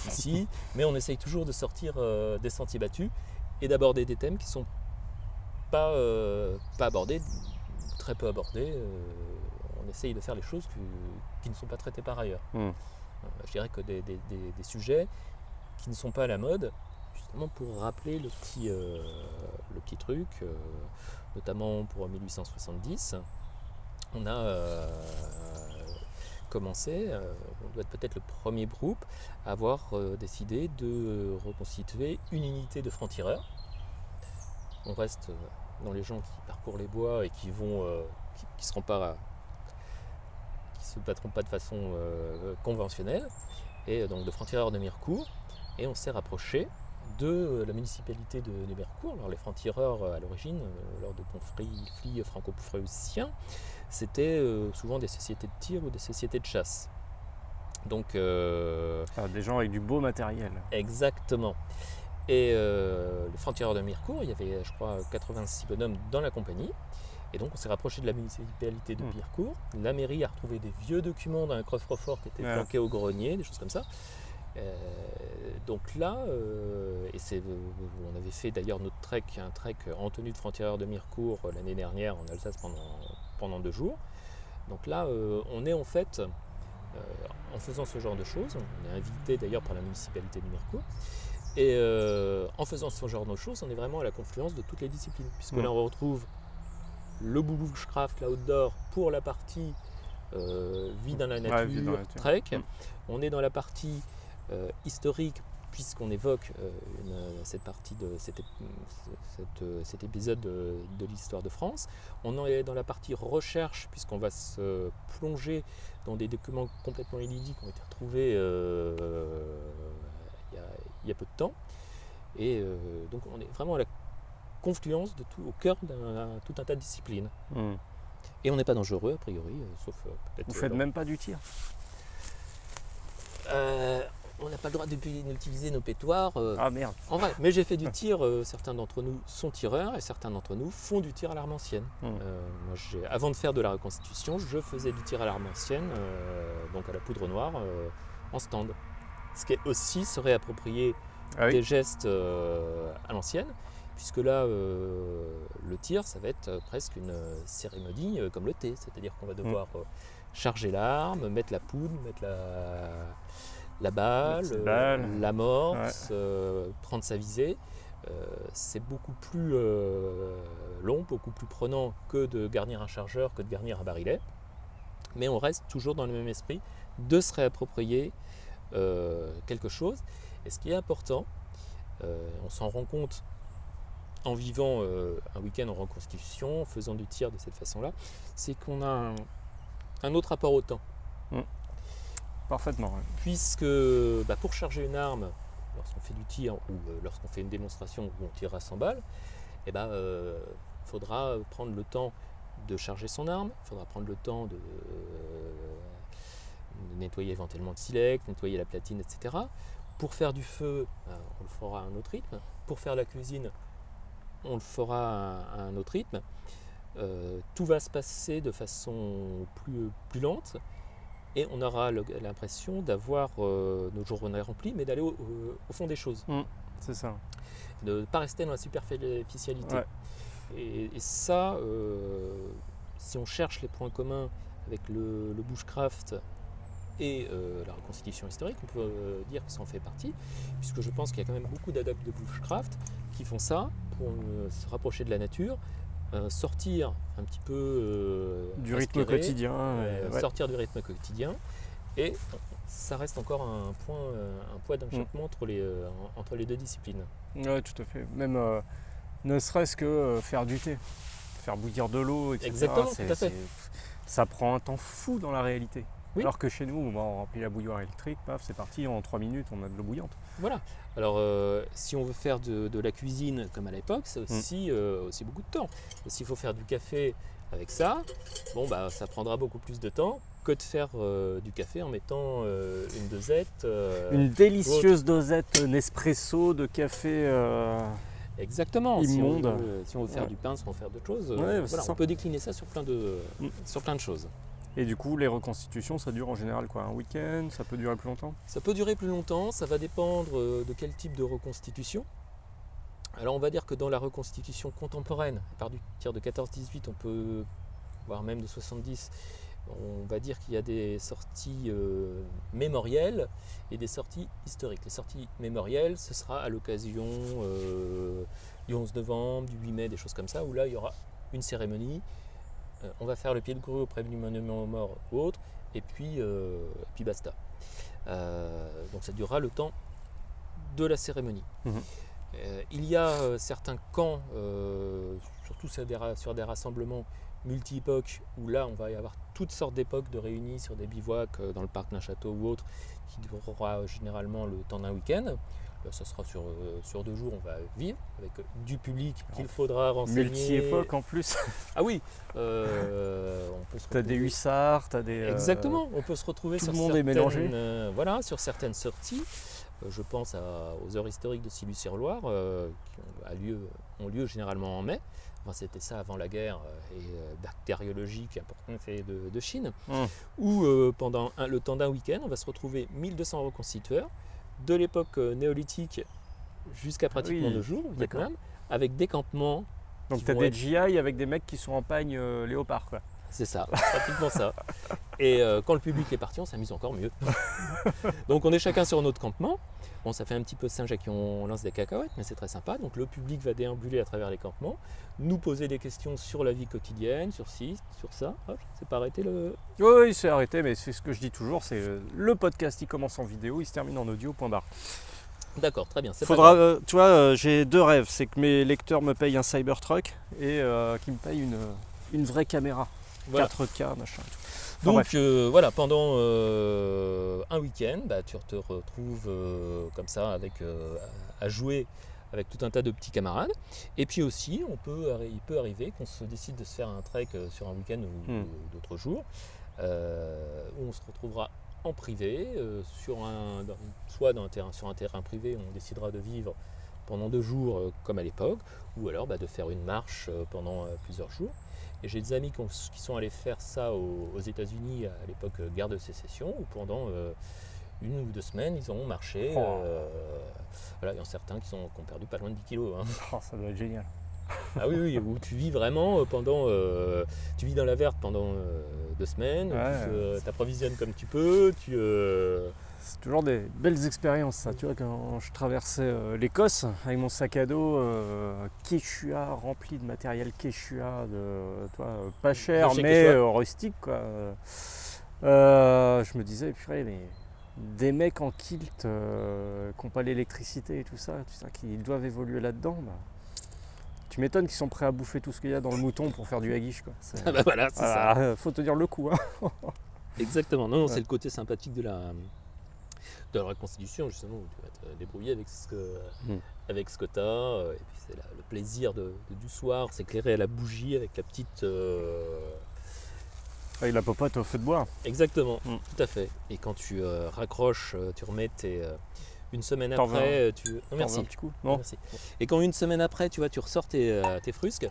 ici, mais on essaye toujours de sortir des sentiers battus et d'aborder des thèmes qui ne sont pas abordés, très peu abordés. On essaye de faire les choses qui ne sont pas traitées par ailleurs. Je dirais que des sujets qui ne sont pas à la mode, justement pour rappeler le petit truc, notamment pour 1870. On a commencé, on doit être peut-être le premier groupe à avoir décidé de reconstituer une unité de francs-tireurs. On reste dans les gens qui parcourent les bois et qui vont, qui se battront pas de façon conventionnelle, et donc de francs-tireurs de Mirecourt, et on s'est rapproché de la municipalité de Mirecourt. Alors les francs-tireurs à l'origine, lors de conflits franco-prussiens, c'était souvent des sociétés de tir ou des sociétés de chasse. Donc
des gens avec du beau matériel.
Exactement. Et les francs-tireurs de Mirecourt, il y avait, je crois, 86 bonhommes dans la compagnie. Et donc on s'est rapproché de la municipalité de Mirecourt. La mairie a retrouvé des vieux documents dans un coffre-fort qui était planqué au grenier, des choses comme ça. Donc là, on avait fait d'ailleurs un trek en tenue de francs-tireurs de Mirecourt l'année dernière en Alsace pendant 2 jours. Donc là, on est en fait, en faisant ce genre de choses, on est invité d'ailleurs par la municipalité de Mirecourt, et en faisant ce genre de choses, on est vraiment à la confluence de toutes les disciplines, puisque là on retrouve le bushcraft, l'outdoor pour la partie vie dans la nature, trek. On est dans la partie historique, puisqu'on évoque cet épisode de l'histoire de France. On est dans la partie recherche, puisqu'on va se plonger dans des documents complètement inédits qui ont été retrouvés il y a peu de temps. Et donc on est vraiment à la confluence au cœur d'un tout un tas de disciplines. Et on n'est pas dangereux a priori, sauf peut-être...
Vous faites même pas du tir?
On n'a pas le droit d'utiliser nos pétoires.
Ah merde.
En vrai, mais j'ai fait du tir, certains d'entre nous sont tireurs et certains d'entre nous font du tir à l'arme ancienne. Moi, avant de faire de la reconstitution, je faisais du tir à l'arme ancienne, donc à la poudre noire, en stand. Ce qui aussi se réapproprier des gestes à l'ancienne, puisque là, le tir, ça va être presque une cérémonie comme le thé, c'est-à-dire qu'on va devoir charger l'arme, mettre la poudre, mettre la balle, l'amorce, prendre sa visée. C'est beaucoup plus long, beaucoup plus prenant que de garnir un chargeur, que de garnir un barillet. Mais on reste toujours dans le même esprit de se réapproprier quelque chose. Et ce qui est important, on s'en rend compte en vivant un week-end en reconstitution, en faisant du tir de cette façon-là, c'est qu'on a un autre rapport au temps.
Parfaitement. Ouais.
Puisque pour charger une arme, lorsqu'on fait du tir ou lorsqu'on fait une démonstration où on tirera 100 balles, il faudra prendre le temps de charger son arme, il faudra prendre le temps de nettoyer éventuellement le silex, nettoyer la platine, etc. Pour faire du feu, on le fera à un autre rythme. Pour faire la cuisine, on le fera à un autre rythme. Tout va se passer de façon plus lente. Et on aura l'impression d'avoir nos journées remplies, mais d'aller au fond des choses.
C'est ça.
De ne pas rester dans la superficialité.
Ouais.
Et ça, si on cherche les points communs avec le bushcraft et la reconstitution historique, on peut dire que ça en fait partie, puisque je pense qu'il y a quand même beaucoup d'adeptes de bushcraft qui font ça pour se rapprocher de la nature, sortir un petit peu
du rythme quotidien,
sortir du rythme quotidien, et ça reste encore un point d'achoppement entre les deux disciplines.
Oui, tout à fait. Même Ne serait-ce que faire du thé, faire bouillir de l'eau, etc.
Exactement, tout à fait.
Ça prend un temps fou dans la réalité.
Oui.
Alors que chez nous, on remplit la bouilloire électrique, paf, c'est parti, en 3 minutes, on a de l'eau bouillante.
Voilà. Alors, si on veut faire de la cuisine comme à l'époque, c'est aussi beaucoup de temps. Et s'il faut faire du café avec ça, bon, bah, ça prendra beaucoup plus de temps que de faire du café en mettant une dosette.
Une délicieuse dosette Nespresso de café.
Exactement.
Immonde.
Si on veut faire du pain, si on veut faire d'autres choses,
Ouais,
voilà, on peut décliner ça sur plein de choses.
Et du coup, les reconstitutions, ça dure en général quoi, un week-end, ça peut durer plus longtemps?
Ça peut durer plus longtemps, ça va dépendre de quel type de reconstitution. Alors on va dire que dans la reconstitution contemporaine, à partir de 14-18, on peut, voire même de 70, on va dire qu'il y a des sorties mémorielles et des sorties historiques. Les sorties mémorielles, ce sera à l'occasion du 11 novembre, du 8 mai, des choses comme ça, où là il y aura une cérémonie. On va faire le pied de grue auprès du monument aux morts ou autre, et puis basta. Donc ça durera le temps de la cérémonie. Il y a certains camps, surtout sur des rassemblements multi-époques, où là on va y avoir toutes sortes d'époques de réunis sur des bivouacs dans le parc d'un château ou autre, qui durera généralement le temps d'un week-end. Là, ça sera sur 2 jours, on va vivre avec du public qu'il faudra renseigner.
Multi-époque en plus.
Ah oui, on peut se
T'as des hussards, t'as des.
Exactement, on peut se retrouver
tout
sur
le monde est mélangé.
Voilà, sur certaines sorties. Je pense aux heures historiques de Silus-sur-Loire, qui ont lieu généralement en mai. Enfin, c'était ça avant la guerre bactériologique importante de Chine. Où pendant le temps d'un week-end, on va se retrouver 1200 reconstitueurs de l'époque néolithique jusqu'à pratiquement nos jours, au Vietnam, avec des campements.
Donc tu as des GI avec des mecs qui sont en pagne léopard quoi.
C'est ça, pratiquement ça. Et quand le public est parti, on s'amuse encore mieux. Donc on est chacun sur notre campement. Bon, ça fait un petit peu singe à qui on lance des cacahuètes, mais c'est très sympa. Donc le public va déambuler à travers les campements, nous poser des questions sur la vie quotidienne, sur ci, sur ça. Hop, c'est pas arrêté le...
Oui, il s'est arrêté, mais c'est ce que je dis toujours, c'est le podcast, il commence en vidéo, il se termine en audio, point barre.
D'accord, très bien.
Faudra, tu vois, j'ai 2 rêves, c'est que mes lecteurs me payent un Cybertruck et qu'ils me payent une vraie caméra. Voilà. 4K, machin. Tout.
Donc voilà, pendant un week-end, bah, tu te retrouves comme ça à jouer avec tout un tas de petits camarades. Et puis aussi, il peut arriver qu'on se décide de se faire un trek sur un week-end ou d'autres jours, où on se retrouvera en privé, sur un terrain privé, on décidera de vivre pendant 2 jours comme à l'époque, ou alors de faire une marche pendant plusieurs jours. Et j'ai des amis qui sont allés faire ça aux États-Unis à l'époque guerre de sécession, où pendant 1 ou 2 semaines, ils ont marché. Voilà, il y en a certains qui ont perdu pas loin de 10 kilos. Hein.
Oh, ça doit être génial.
Ah oui, où tu vis vraiment tu vis dans la verte pendant 2 semaines, tu t'approvisionnes comme tu peux,
C'est toujours des belles expériences ça, tu vois, quand je traversais l'Écosse avec mon sac à dos Quechua, rempli de matériel Quechua, pas cher mais rustique quoi. Je me disais, purée, mais des mecs en kilt qui n'ont pas l'électricité et tout ça, qui doivent évoluer là-dedans, tu m'étonnes qu'ils sont prêts à bouffer tout ce qu'il y a dans le mouton pour faire du haggis quoi.
Voilà, c'est ça.
Faut tenir le coup. Hein.
Exactement, non, c'est le côté sympathique de la reconstitution justement, où tu vas te débrouiller avec ce que tu as, et puis c'est le plaisir du soir, s'éclairer à la bougie avec la petite...
Avec la popote au feu de bois.
Exactement, tout à fait. Et quand tu raccroches, tu remets une semaine après... Non, merci.
Un petit coup. Non.
Merci. Et quand 1 semaine après, tu vois, tu ressors tes frusques,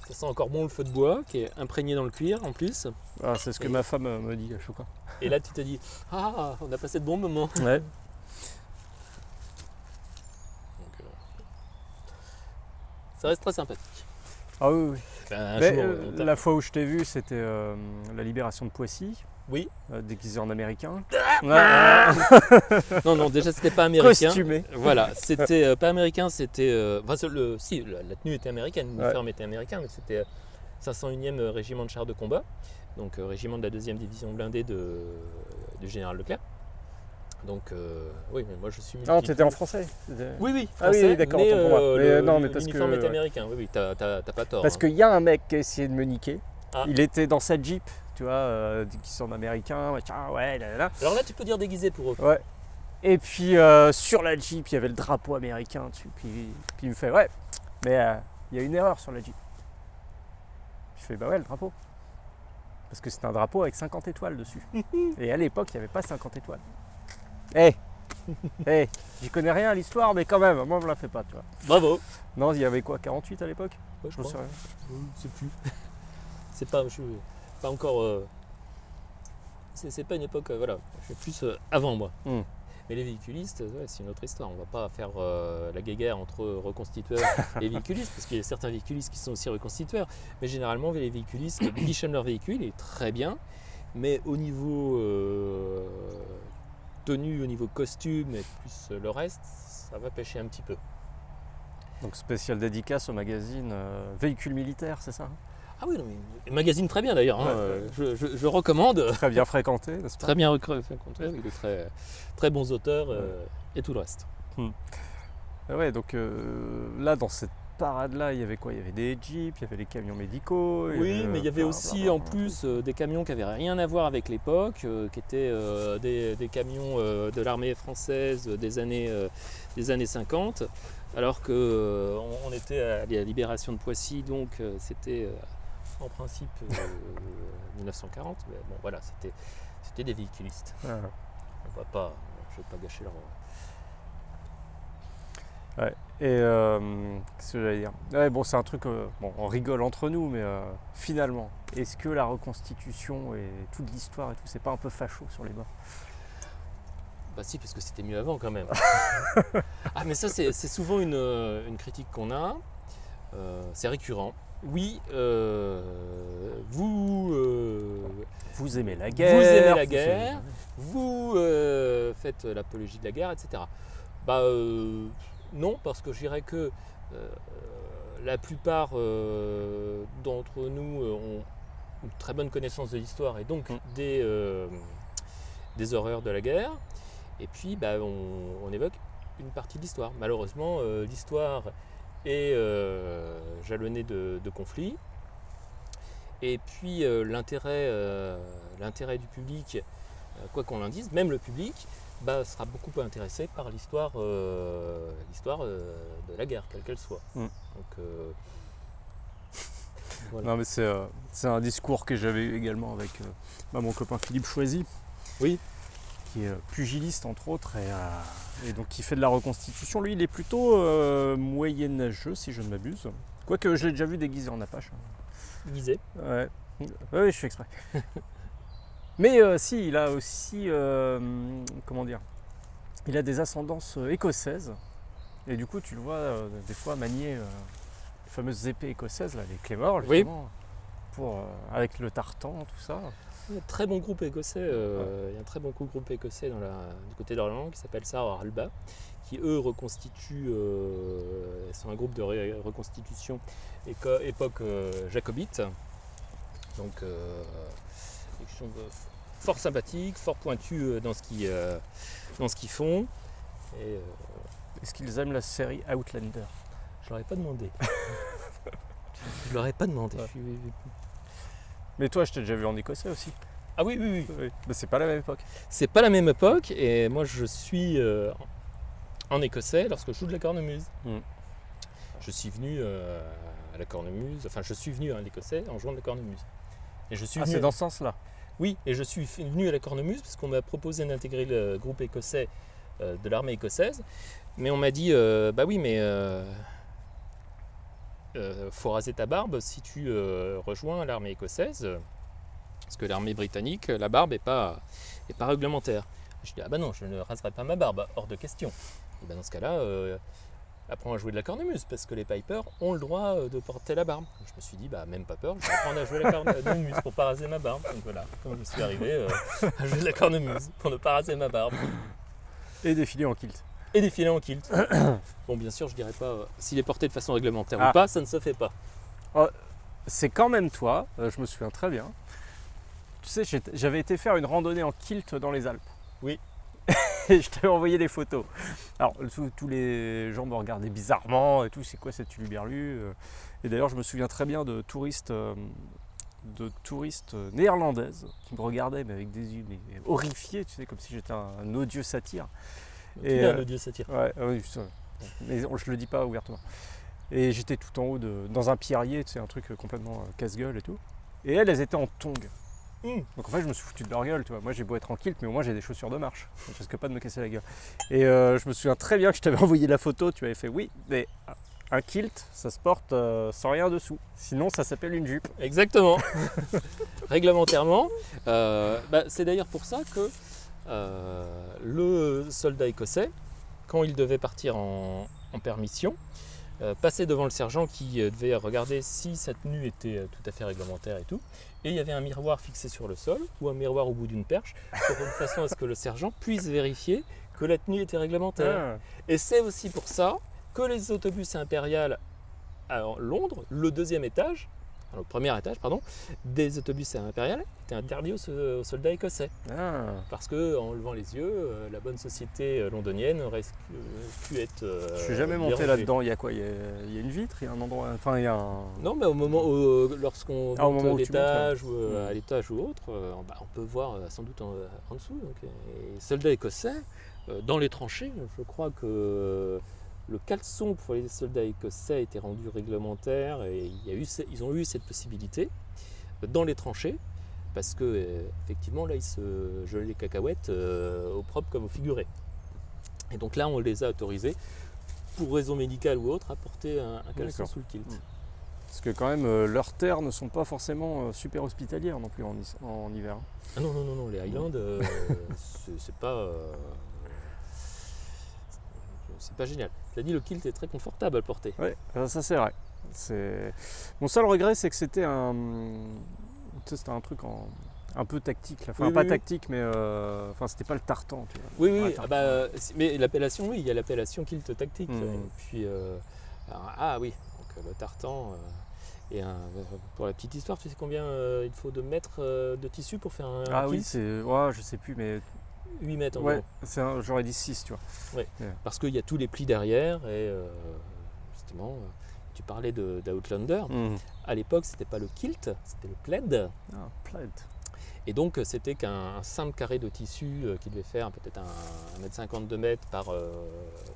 ça sent encore bon le feu de bois, qui est imprégné dans le cuir en plus.
Ah, c'est ce que ma femme me dit à chaque fois.
Et là, tu te dis, on a passé de bons moments.
Ouais.
Donc, ça reste très sympathique.
Ah oui, oui. La fois où je t'ai vu, c'était la libération de Poissy.
Oui.
Déguisé en américain.
Non, déjà c'était pas américain.
Costumé.
Voilà, c'était pas américain, c'était... la tenue était américaine, l'uniforme était américain, mais c'était 501e régiment de chars de combat, donc régiment de la 2e division blindée du général Leclerc. Donc, oui, mais moi je suis
Ah,
multiculturel.
t'étais en français?
Oui,
Ah oui,
français,
d'accord,
mais,
autant pour moi. Mais, non, mais parce
l'uniforme
que-
est américain. Oui, t'as pas tort.
Parce
hein.
qu'il y a un mec qui a essayé de me niquer.
Ah.
Il était dans sa Jeep, tu vois, qui sont américains, machin, ouais, là.
Alors là, tu peux dire déguisé pour eux.
Ouais. Et puis sur la Jeep, il y avait le drapeau américain dessus. Puis il me fait, ouais, mais il y a une erreur sur la Jeep. Je fais, bah ouais, le drapeau. Parce que c'est un drapeau avec 50 étoiles dessus. Et à l'époque, il n'y avait pas 50 étoiles. Hé, j'y connais rien à l'histoire, mais quand même, moi, on me la fait pas, tu vois.
Bravo.
Non, il y avait quoi, 48 à l'époque?
Ouais,
Je me souviens.
Je sais plus. C'est pas, je suis pas encore. C'est pas une époque. Voilà, je suis plus avant moi.
Hmm.
Mais les véhiculistes, ouais, c'est une autre histoire. On va pas faire la guéguerre entre reconstitueurs et véhiculistes, parce qu'il y a certains véhiculistes qui sont aussi reconstitueurs. Mais généralement, les véhiculistes bichonnent leur véhicule, et très bien. Mais au niveau tenue, au niveau costume et plus le reste, ça va pêcher un petit peu.
Donc spécial dédicace au magazine Véhicule militaire, c'est ça?
Ah oui, non, mais magazine très bien d'ailleurs. hein.
Ouais.
Je recommande.
Très bien fréquenté, n'est-ce pas?
Très bien rencontré, avec de très bons auteurs et tout le reste.
Ouais, donc là, dans cette parade-là, il y avait quoi? Il y avait des jeeps, il y avait les camions médicaux.
Oui, mais il y avait
bla,
aussi
bla,
en
bla.
plus des camions qui n'avaient rien à voir avec l'époque, qui étaient des camions de l'armée française des années 50, alors qu'on était à la libération de Poissy, donc c'était en principe 1940. Mais bon, voilà, c'était des véhiculistes.
Ah.
Je ne vais pas gâcher leur.
Ouais. Et qu'est-ce que j'allais dire? Ouais, bon, c'est un truc, bon, on rigole entre nous, mais finalement, est-ce que la reconstitution et toute l'histoire et tout, c'est pas un peu facho sur les bords?
Bah si, parce que c'était mieux avant quand même. Ah mais ça c'est souvent une critique qu'on a, c'est récurrent. Oui,
Vous aimez la guerre.
vous aimez la guerre, vous faites l'apologie de la guerre, etc. Bah non, parce que je dirais que la plupart d'entre nous ont une très bonne connaissance de l'histoire et donc des horreurs de la guerre. Et puis bah, on évoque une partie de l'histoire. Malheureusement, l'histoire est jalonnée de conflits. Et puis l'intérêt du public, quoi qu'on en dise, même le public, bah, sera beaucoup intéressé par l'histoire de la guerre, quelle qu'elle soit. Donc, voilà.
Non, mais c'est un discours que j'avais eu également avec mon copain Philippe Choisy.
Oui.
Qui est pugiliste entre autres et donc qui fait de la reconstitution. Lui, il est plutôt moyenâgeux si je ne m'abuse. Quoique je l'ai déjà vu déguisé en Apache.
Déguisé.
Ouais, je fais exprès. Mais si, il a aussi, comment dire, il a des ascendances écossaises. Et du coup, tu le vois des fois manier les fameuses épées écossaises, là, les Claymore, justement, avec le tartan, tout ça.
Il y a un très bon groupe écossais, il y a un très bon groupe écossais du côté d'Orléans qui s'appelle Sarah Alba, qui eux reconstituent, sont un groupe de reconstitution époque jacobite. Donc ils sont fort sympathiques, fort pointus dans ce qu'ils font. Et,
est-ce qu'ils aiment la série Outlander?
Je leur ai pas demandé. Je leur ai pas demandé.
Ouais. Mais toi, je t'ai déjà vu en écossais aussi.
Ah oui, oui, oui.
Oui. Mais c'est pas la même époque.
C'est pas la même époque et moi je suis en écossais lorsque je joue de la cornemuse. Je suis venu à la cornemuse, enfin je suis venu en écossais en jouant de la cornemuse. Et je suis venu
c'est dans ce sens-là?
Oui, et je suis venu à la cornemuse parce qu'on m'a proposé d'intégrer le groupe écossais de l'armée écossaise. Mais on m'a dit, bah oui, mais faut raser ta barbe si tu rejoins l'armée écossaise. Parce que l'armée britannique, la barbe n'est pas réglementaire. Je dis, ah bah non, je ne raserai pas ma barbe, hors de question. Et ben dans ce cas-là, apprends à jouer de la cornemuse, parce que les pipers ont le droit de porter la barbe. Je me suis dit, bah même pas peur, je vais apprendre à jouer la cornemuse pour ne pas raser ma barbe. Donc voilà, quand je suis arrivé à jouer de la cornemuse pour ne pas raser ma barbe.
Et défiler en kilt.
Et défiler en kilt. Bon, bien sûr, je dirais pas s'il est porté de façon réglementaire ou pas, ça ne se fait pas.
C'est quand même toi, je me souviens très bien. Tu sais, j'avais été faire une randonnée en kilt dans les Alpes.
Oui.
et je t'avais envoyé des photos. Alors, tous les gens me regardaient bizarrement et tout, c'est quoi cette huluberlue Et d'ailleurs, je me souviens très bien de touristes néerlandaises qui me regardaient mais avec des yeux mais horrifiés, tu sais, comme si j'étais un odieux satyre.
Et un odieux satire.
Ouais, oui, ça, mais je le dis pas ouvertement. Et j'étais tout en haut dans un pierrier, tu sais, un truc complètement casse-gueule et tout. Et elles étaient en tongs. Donc en fait, je me suis foutu de leur gueule, tu vois. Moi, j'ai beau être en kilt, mais au moins j'ai des chaussures de marche. Je risque pas de me casser la gueule. Et je me souviens très bien que je t'avais envoyé la photo. Tu avais fait oui, mais un kilt, ça se porte sans rien dessous. Sinon, ça s'appelle une jupe.
Exactement. Réglementairement. C'est d'ailleurs pour ça que le soldat écossais, quand il devait partir en permission, passait devant le sergent qui devait regarder si sa tenue était tout à fait réglementaire et tout. Et il y avait un miroir fixé sur le sol ou un miroir au bout d'une perche de façon à ce que le sergent puisse vérifier que la tenue était réglementaire. Et c'est aussi pour ça que les autobus impériaux à Londres, le premier étage, des autobus impériaux était interdit aux soldats écossais. Parce qu'en levant les yeux, la bonne société londonienne aurait pu être.
Je suis jamais monté
dérangée.
là-dedans. Il y a quoi? Il y a une vitre, il y a un endroit. Enfin, il y a un.
Non, mais au moment où, lorsqu'on
au moment
monte
où tu montes,
à l'étage ou autre, on peut voir sans doute en dessous. Donc, et les soldats écossais, dans les tranchées, je crois que le caleçon pour les soldats écossais a été rendu réglementaire et ils ont eu cette possibilité dans les tranchées parce que effectivement là ils se gelaient les cacahuètes au propre comme au figuré. Et donc là on les a autorisés pour raison médicale ou autre à porter un caleçon sous le kilt.
Parce que quand même leurs terres ne sont pas forcément super hospitalières non plus en hiver.
Ah non, les Highlands c'est pas... c'est pas génial. Tu as dit, le kilt est très confortable à porter.
Oui, ça c'est vrai. Mon seul regret, c'est que c'était un truc un peu tactique. Là. Enfin, pas tactique, mais c'était pas le tartan. Tu vois.
Oui. Mais l'appellation, oui, il y a l'appellation kilt tactique. Et puis, oui, donc le tartan. Pour la petite histoire, tu sais combien il faut de mètres de tissu pour faire un kilt?
Oui, je sais plus, mais
8 mètres en
ouais,
gros.
j'aurais dit 6, tu vois.
Ouais. Parce qu'il y a tous les plis derrière et justement, tu parlais d'Outlander. À l'époque, c'était pas le kilt, c'était le plaid.
Plaid.
Et donc, c'était qu'un simple carré de tissu qui devait faire peut-être 1,50 m, 2 mètres par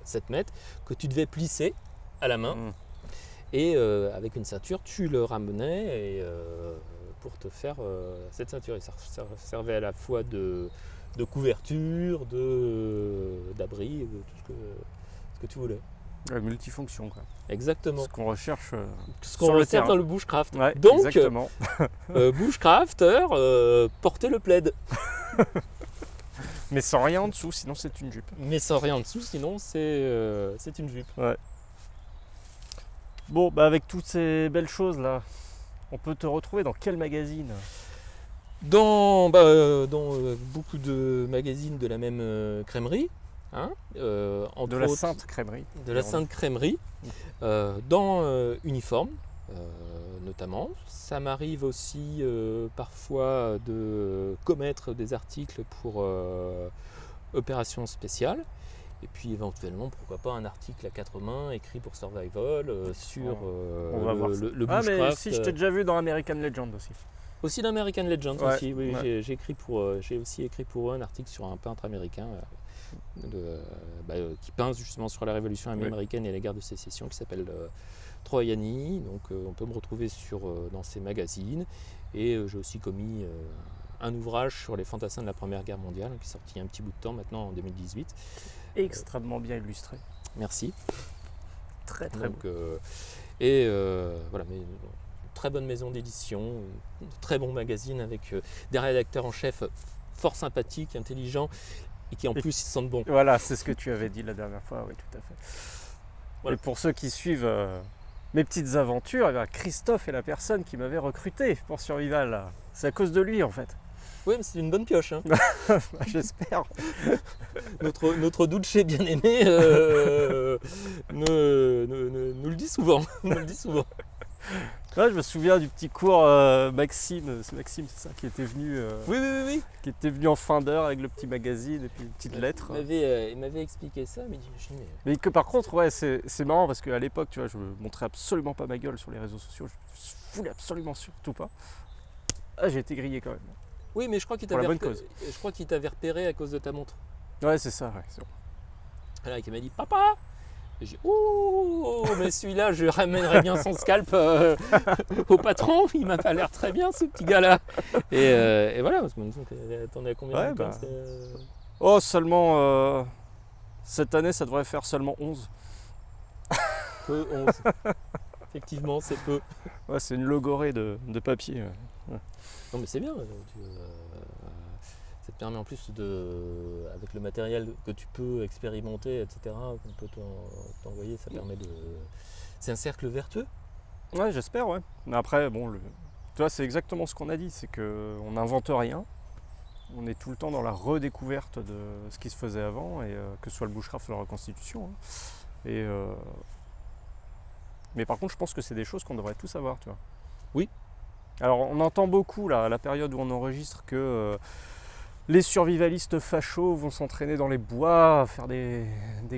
7 mètres, que tu devais plisser à la main. Et avec une ceinture, tu le ramenais pour te faire cette ceinture. Et ça servait à la fois de couverture, d'abri, de tout ce que tu voulais.
Multifonction, quoi.
Exactement.
Ce qu'on recherche
sur le terrain dans le bushcraft.
Ouais,
donc,
exactement.
bushcrafter, portez le plaid.
Mais sans rien en dessous, sinon c'est une jupe.
Mais sans rien en dessous, sinon c'est une jupe.
Ouais. Bon, avec toutes ces belles choses là, on peut te retrouver dans quel magazine?
Dans beaucoup de magazines de la même crèmerie,
de la Sainte Crèmerie.
De la Sainte Crèmerie, dans Uniforme notamment. Ça m'arrive aussi parfois de commettre des articles pour opérations spéciales. Et puis éventuellement, pourquoi pas un article à 4 mains écrit pour Survival sur le bushcraft.
Mais si, je t'ai déjà vu dans American Legend aussi.
Aussi dans American Legend aussi, oui.
Ouais.
J'ai aussi écrit pour eux un article sur un peintre américain qui peint justement sur la Révolution américaine et la guerre de sécession, qui s'appelle Troiani. Donc on peut me retrouver dans ces magazines. Et j'ai aussi commis un ouvrage sur les fantassins de la Première Guerre mondiale, qui est sorti il y a un petit bout de temps maintenant, en 2018.
Extrêmement bien illustré.
Merci.
Très beau.
Voilà, mais très bonne maison d'édition, très bon magazine avec des rédacteurs en chef fort sympathiques, intelligents et qui en plus ils se sentent bons.
Voilà, c'est ce que tu avais dit la dernière fois, oui, tout à fait. Voilà. Et pour ceux qui suivent mes petites aventures, Christophe est la personne qui m'avait recruté pour Survival. C'est à cause de lui en fait.
Oui, mais c'est une bonne pioche. Hein.
J'espère.
Notre Duce bien-aimé nous le dit souvent.
Ouais, je me souviens du petit cours Maxime, c'est Maxime, c'est ça, qui était venu,
Oui.
qui était venu en fin d'heure avec le petit magazine et puis une petite lettre.
Il m'avait expliqué ça, mais je dis,
Mais que par contre, ouais, c'est marrant parce qu'à l'époque, tu vois, je montrais absolument pas ma gueule sur les réseaux sociaux, je voulais absolument surtout pas. Ah, j'ai été grillé quand même.
oui, mais je crois
Pour la bonne cause.
Je crois qu'il t'avait repéré à cause de ta montre.
Ouais, c'est ça, ouais, c'est bon.
Voilà, qui m'a dit papa. Et j'ai dit ouh, mais celui-là, je ramènerais bien son scalp au patron. Il m'a pas l'air très bien, ce petit gars-là. Et voilà, parce que t'en as combien
Ouais,
de
bah.
temps
Oh, seulement. Cette année, ça devrait faire seulement 11.
Peu, 11. Effectivement, c'est peu.
Ouais, c'est une logorée de papier. Ouais.
Non, mais c'est bien. Ça te permet en plus avec le matériel que tu peux expérimenter, etc., qu'on peut t'envoyer, ça permet de. C'est un cercle vertueux.
Ouais, j'espère, ouais. Mais après, bon, tu vois, c'est exactement ce qu'on a dit, c'est qu'on n'invente rien. On est tout le temps dans la redécouverte de ce qui se faisait avant, et que ce soit le bushcraft ou la reconstitution. Hein. Mais par contre, je pense que c'est des choses qu'on devrait tous savoir, tu vois.
Oui.
Alors, on entend beaucoup, là, à la période où on enregistre, que les survivalistes fachos vont s'entraîner dans les bois, faire des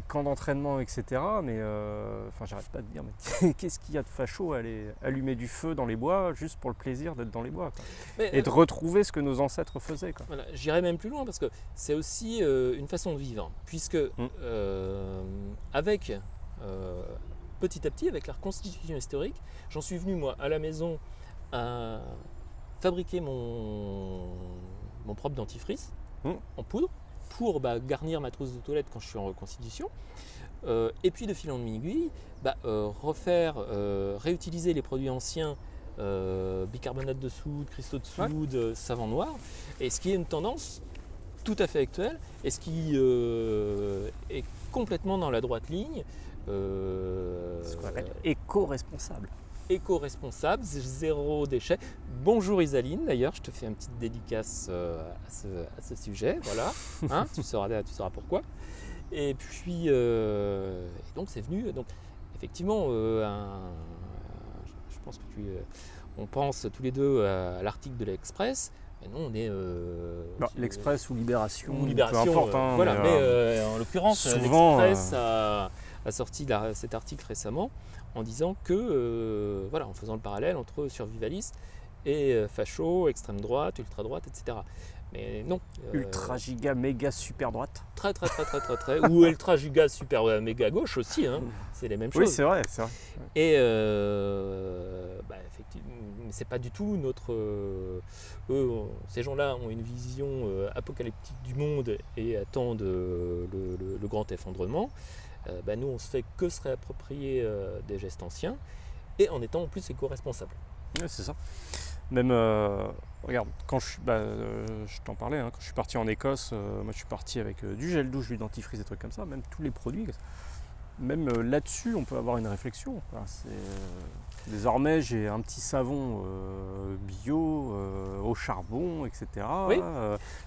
camps d'entraînement, etc. Mais, enfin, j'arrête pas de dire, mais qu'est-ce qu'il y a de facho à aller allumer du feu dans les bois juste pour le plaisir d'être dans les bois, quoi. Et de retrouver ce que nos ancêtres faisaient, quoi.
Voilà, j'irai même plus loin parce que c'est aussi une façon de vivre, puisque avec petit à petit, avec la reconstitution historique, j'en suis venu moi à la maison à fabriquer mon propre dentifrice en poudre pour garnir ma trousse de toilette quand je suis en reconstitution. Et puis de fil en aiguille, réutiliser les produits anciens, bicarbonate de soude, cristaux de soude, savon noir, et ce qui est une tendance tout à fait actuelle et ce qui est complètement dans la droite ligne.
Ce qu'on appelle éco-responsable.
Éco-responsable, zéro déchet. Bonjour Isaline, d'ailleurs, je te fais une petite dédicace à ce sujet, voilà, hein, tu sauras pourquoi. Et puis, donc c'est venu, donc effectivement, je pense que on pense tous les deux à l'article de l'Express. Et nous, on est.
L'Express ou Libération,
peu importe.
Hein,
voilà, mais en l'occurrence, l'Express a sorti cet article récemment en disant que, voilà, en faisant le parallèle entre survivalistes et facho, extrême droite, ultra droite, etc. Mais non.
Ultra giga méga super droite.
Très. Ou ultra giga super méga gauche aussi, hein. C'est les mêmes choses.
Oui, c'est vrai.
Et effectivement, c'est pas du tout notre. Ces gens-là ont une vision apocalyptique du monde et attendent le grand effondrement. Nous, on se fait que se réapproprier des gestes anciens et en étant en plus éco-responsable.
Oui, c'est ça. Même, regarde, quand je t'en parlais, hein, quand je suis parti en Écosse, moi je suis parti avec du gel douche, du dentifrice, des trucs comme ça, même tous les produits. Même là-dessus, on peut avoir une réflexion. Désormais, j'ai un petit savon bio, au charbon, etc.
Oui.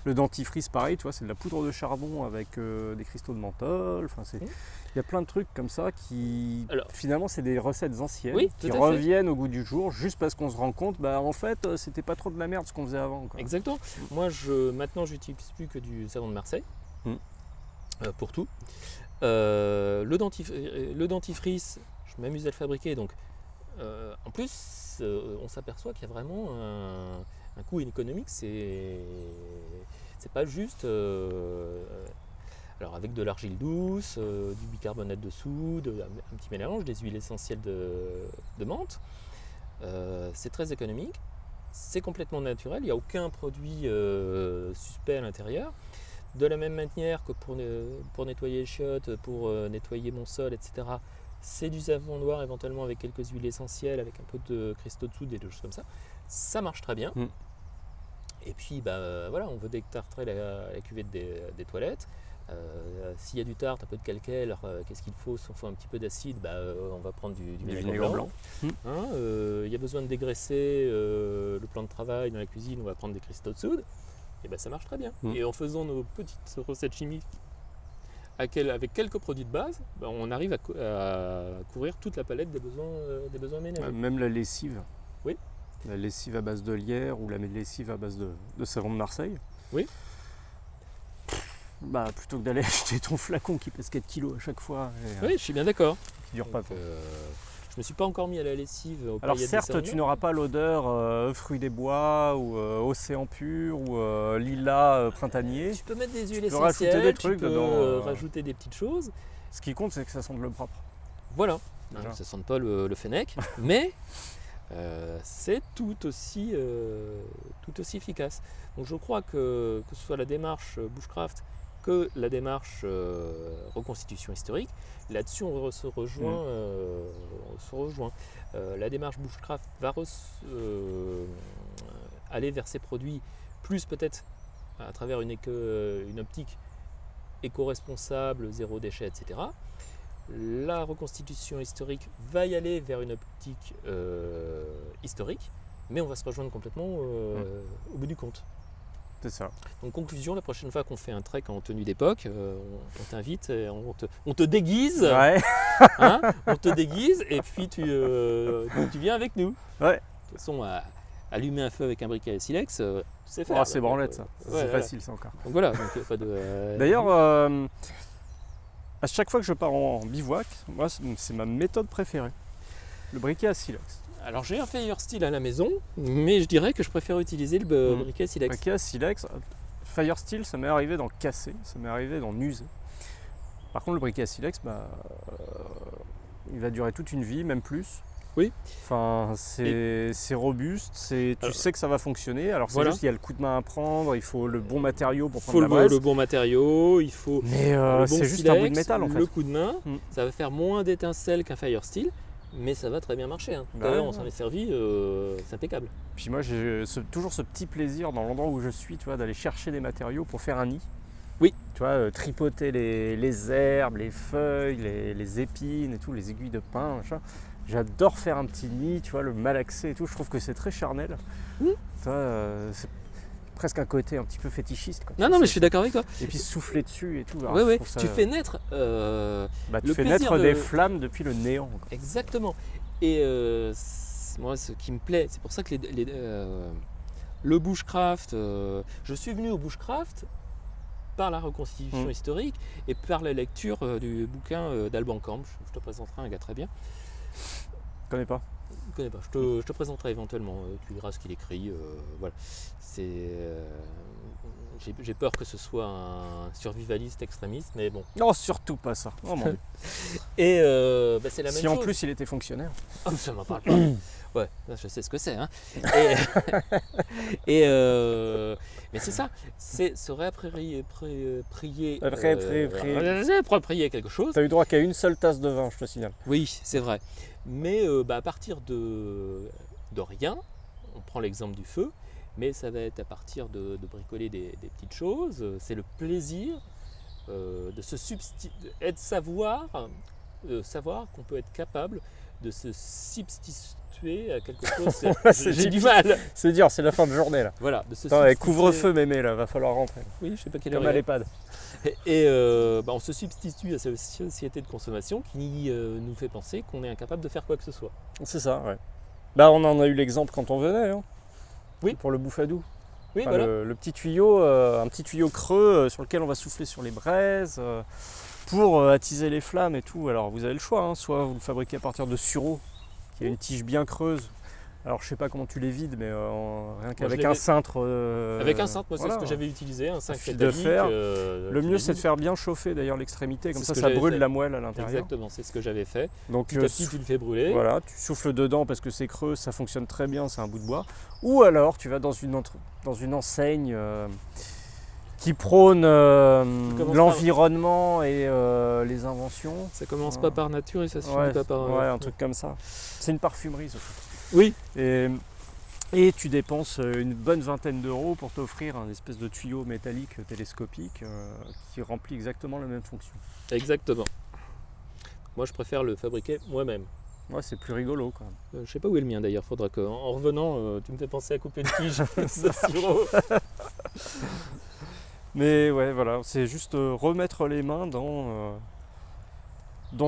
Le dentifrice, pareil, tu vois, c'est de la poudre de charbon avec des cristaux de menthol. Il y a plein de trucs comme ça qui, finalement, c'est des recettes anciennes qui reviennent au goût du jour, juste parce qu'on se rend compte, en fait, c'était pas trop de la merde ce qu'on faisait avant, quoi.
Exactement. Moi, maintenant, j'utilise plus que du savon de Marseille pour tout. Le dentifrice, je m'amuse à le fabriquer, donc en plus on s'aperçoit qu'il y a vraiment un coût économique, c'est pas juste alors avec de l'argile douce, du bicarbonate de soude, un petit mélange, des huiles essentielles de menthe, c'est très économique, c'est complètement naturel, il n'y a aucun produit suspect à l'intérieur. De la même manière que pour nettoyer les chiottes, pour nettoyer mon sol, etc., c'est du savon noir éventuellement avec quelques huiles essentielles, avec un peu de cristaux de soude et des choses comme ça. Ça marche très bien. Et puis, voilà, on veut détartrer la cuvette des toilettes. S'il y a du tartre, un peu de calcaire, qu'est-ce qu'il faut? S'il faut un petit peu d'acide, on va prendre du vinaigre blanc. Il y a besoin de dégraisser le plan de travail dans la cuisine, on va prendre des cristaux de soude. Et ça marche très bien. Et en faisant nos petites recettes chimiques avec quelques produits de base, ben, on arrive à couvrir toute la palette des besoins ménagers.
Même la lessive.
Oui.
La lessive à base de lierre ou la lessive à base de savon de Marseille.
Oui.
Bah, plutôt que d'aller acheter ton flacon qui pèse 4 kilos à chaque fois et
Oui, je suis bien d'accord.
qui dure pas.
Donc, je me suis pas encore mis à la lessive. Aux
Alors
paillettes
certes,
de
tu
Saint-Laurent.
n'auras pas l'odeur fruits des bois ou océan pur ou lilas printanier.
Tu peux mettre des huiles
peux rajouter
essentielles,
des trucs
tu peux
dedans,
rajouter des petites choses.
Ce qui compte, c'est que ça sente le propre.
Voilà.
Déjà.
Ça sent pas le fennec, mais c'est tout aussi efficace. Donc je crois que ce soit la démarche Bushcraft que la démarche reconstitution historique, là-dessus on se rejoint. La démarche Bushcraft va aller vers ces produits plus peut-être à travers une optique éco-responsable, zéro déchet, etc. La reconstitution historique va y aller vers une optique historique, mais on va se rejoindre complètement au bout du compte.
C'est ça.
Donc conclusion, la prochaine fois qu'on fait un trek en tenue d'époque, on t'invite, et on te déguise,
Ouais.
hein, on te déguise et puis tu viens avec nous.
Ouais.
De toute façon, allumer un feu avec un briquet à silex, tu sais faire.
Oh, c'est branlette ça.
Ouais,
C'est
voilà.
facile ça encore.
Donc voilà, donc, y a pas de.
D'ailleurs, à chaque fois que je pars en bivouac, moi c'est ma méthode préférée. Le briquet à silex.
Alors j'ai un Firesteel à la maison, mais je dirais que je préfère utiliser le briquet à silex.
Briquet à silex, Firesteel, ça m'est arrivé d'en casser, ça m'est arrivé d'en user. Par contre, le briquet à silex, il va durer toute une vie, même plus.
Oui.
Enfin, c'est robuste, tu sais que ça va fonctionner. Alors c'est
voilà.
juste qu'il y a le coup de main à prendre, il faut le bon matériau pour
Il faut
prendre la braise.
le bon matériau, il faut
Mais
le bon
c'est juste
silex,
un bout de métal en fait.
le coup de main,
Mm.
ça va faire moins d'étincelles qu'un Firesteel, mais ça va très bien marcher. Hein.
Bah
D'ailleurs,
ouais,
on s'en
ouais.
est servi, c'est impeccable.
Puis moi j'ai toujours ce petit plaisir dans l'endroit où je suis, tu vois, d'aller chercher des matériaux pour faire un nid.
Oui.
Tu vois, tripoter les herbes, les feuilles, les épines et tout, les aiguilles de pin, machin. J'adore faire un petit nid, tu vois, le malaxer et tout. Je trouve que c'est très charnel.
Mmh.
Tu vois, c'est presque un côté un petit peu fétichiste. Quoi.
Non, mais je suis d'accord avec toi.
Et puis souffler dessus et tout. Alors,
Oui,
je
oui.
trouve ça-
Tu fais naître.
tu
le
fais
plaisir
naître des
de-
flammes depuis le néant. Quoi.
Exactement. Et moi, ce qui me plaît, c'est pour ça que le bushcraft, je suis venu au bushcraft par la reconstitution historique et par la lecture du bouquin d'Alban Camp. Je te présenterai un gars très bien.
Je connais pas.
Je connais pas. Je te présenterai éventuellement. Tu verras ce qu'il écrit. Voilà. J'ai peur que ce soit un survivaliste extrémiste, mais bon.
Non, surtout pas ça. Oh, mon Dieu.
Et c'est la même
Si
chose.
en plus il était fonctionnaire.
Oh, ça m'en parle pas. Ouais, là, je sais ce que c'est. Hein. Mais c'est ça, c'est se réapproprier quelque chose.
T'as eu droit qu'à une seule tasse de vin, je te signale.
Oui, c'est vrai. Mais à partir de rien, on prend l'exemple du feu, mais ça va être à partir de bricoler des petites choses. C'est le plaisir de se savoir qu'on peut être capable de se substituer à quelque chose. J'ai du mal.
C'est dur, c'est la fin de journée là.
Voilà, de se
Attends,
substituer.
Couvre-feu mémé là, va falloir rentrer.
Oui, je sais pas quelle heure
Comme à
il est.
l'EHPAD.
Et on se substitue à cette société de consommation qui nous fait penser qu'on est incapable de faire quoi que ce soit.
C'est ça, ouais. Bah on en a eu l'exemple quand on venait. Hein.
Oui.
Pour le bouffadou.
Oui,
Enfin,
voilà.
le petit tuyau, un petit tuyau creux sur lequel on va souffler sur les braises pour attiser les flammes et tout. Alors vous avez le choix, hein. Soit vous le fabriquez à partir de sureau, qui a une tige bien creuse. Alors je sais pas comment tu les vides, mais rien qu'avec
je
un
l'ai-
cintre.
Avec un cintre, moi c'est
voilà.
ce que j'avais utilisé, un cintre
fil de
métallique.
fer. Le mieux c'est de faire bien chauffer d'ailleurs l'extrémité, comme
C'est
ça
ce que
ça
j'avais
brûle
fait.
la moelle à l'intérieur.
Exactement, c'est ce que j'avais fait.
Donc
Petit à petit, tu le fais brûler.
voilà, tu souffles dedans parce que c'est creux, ça fonctionne très bien, c'est un bout de bois. Ou alors tu vas dans une enseigne qui prône
commence
l'environnement et les inventions.
Ça commence
Ouais.
pas par nature et ça se
Ouais,
finit pas par.
ouais, un truc comme ça. C'est une parfumerie surtout.
Oui,
Et tu dépenses une bonne vingtaine d'euros pour t'offrir un espèce de tuyau métallique télescopique qui remplit exactement la même fonction.
exactement. Moi je préfère le fabriquer moi-même.
Ouais, c'est plus rigolo quand même.
Je sais pas où est le mien d'ailleurs, faudra que en revenant, tu me fais penser à couper une tige de sirop.
Mais ouais, voilà, c'est juste remettre les mains dans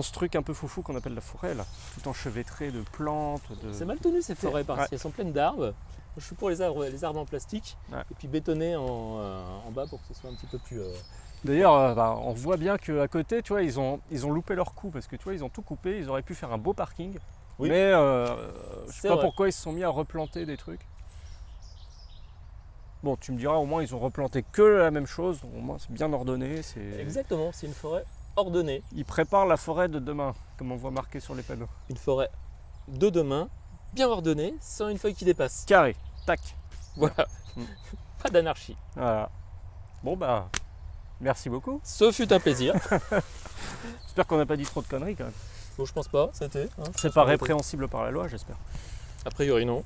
ce truc un peu foufou qu'on appelle la forêt, là. Tout enchevêtré de plantes, de...
C'est mal tenu ces forêts parce
Ouais.
qu'elles sont pleines d'arbres. Je suis pour les arbres en plastique
Ouais.
et puis bétonner en bas pour que ce soit un petit peu plus.
D'ailleurs, on voit bien qu'à côté, tu vois, ils ont loupé leur coup parce que tu vois, ils ont tout coupé, ils auraient pu faire un beau parking.
Oui.
Mais je
C'est
sais pas
vrai.
pourquoi ils se sont mis à replanter des trucs. Bon, tu me diras, au moins ils ont replanté que la même chose, au moins c'est bien ordonné.
Exactement, c'est une forêt ordonnée.
Ils préparent la forêt de demain, comme on voit marqué sur les panneaux.
Une forêt de demain, bien ordonnée, sans une feuille qui dépasse.
Carré, tac.
Voilà.
Mm.
Pas d'anarchie.
Voilà. Bon bah, merci beaucoup.
Ce fut un plaisir.
J'espère qu'on n'a pas dit trop de conneries quand même.
Bon, je pense pas, c'était. Hein,
C'est pas répréhensible par la loi, j'espère.
A priori, non.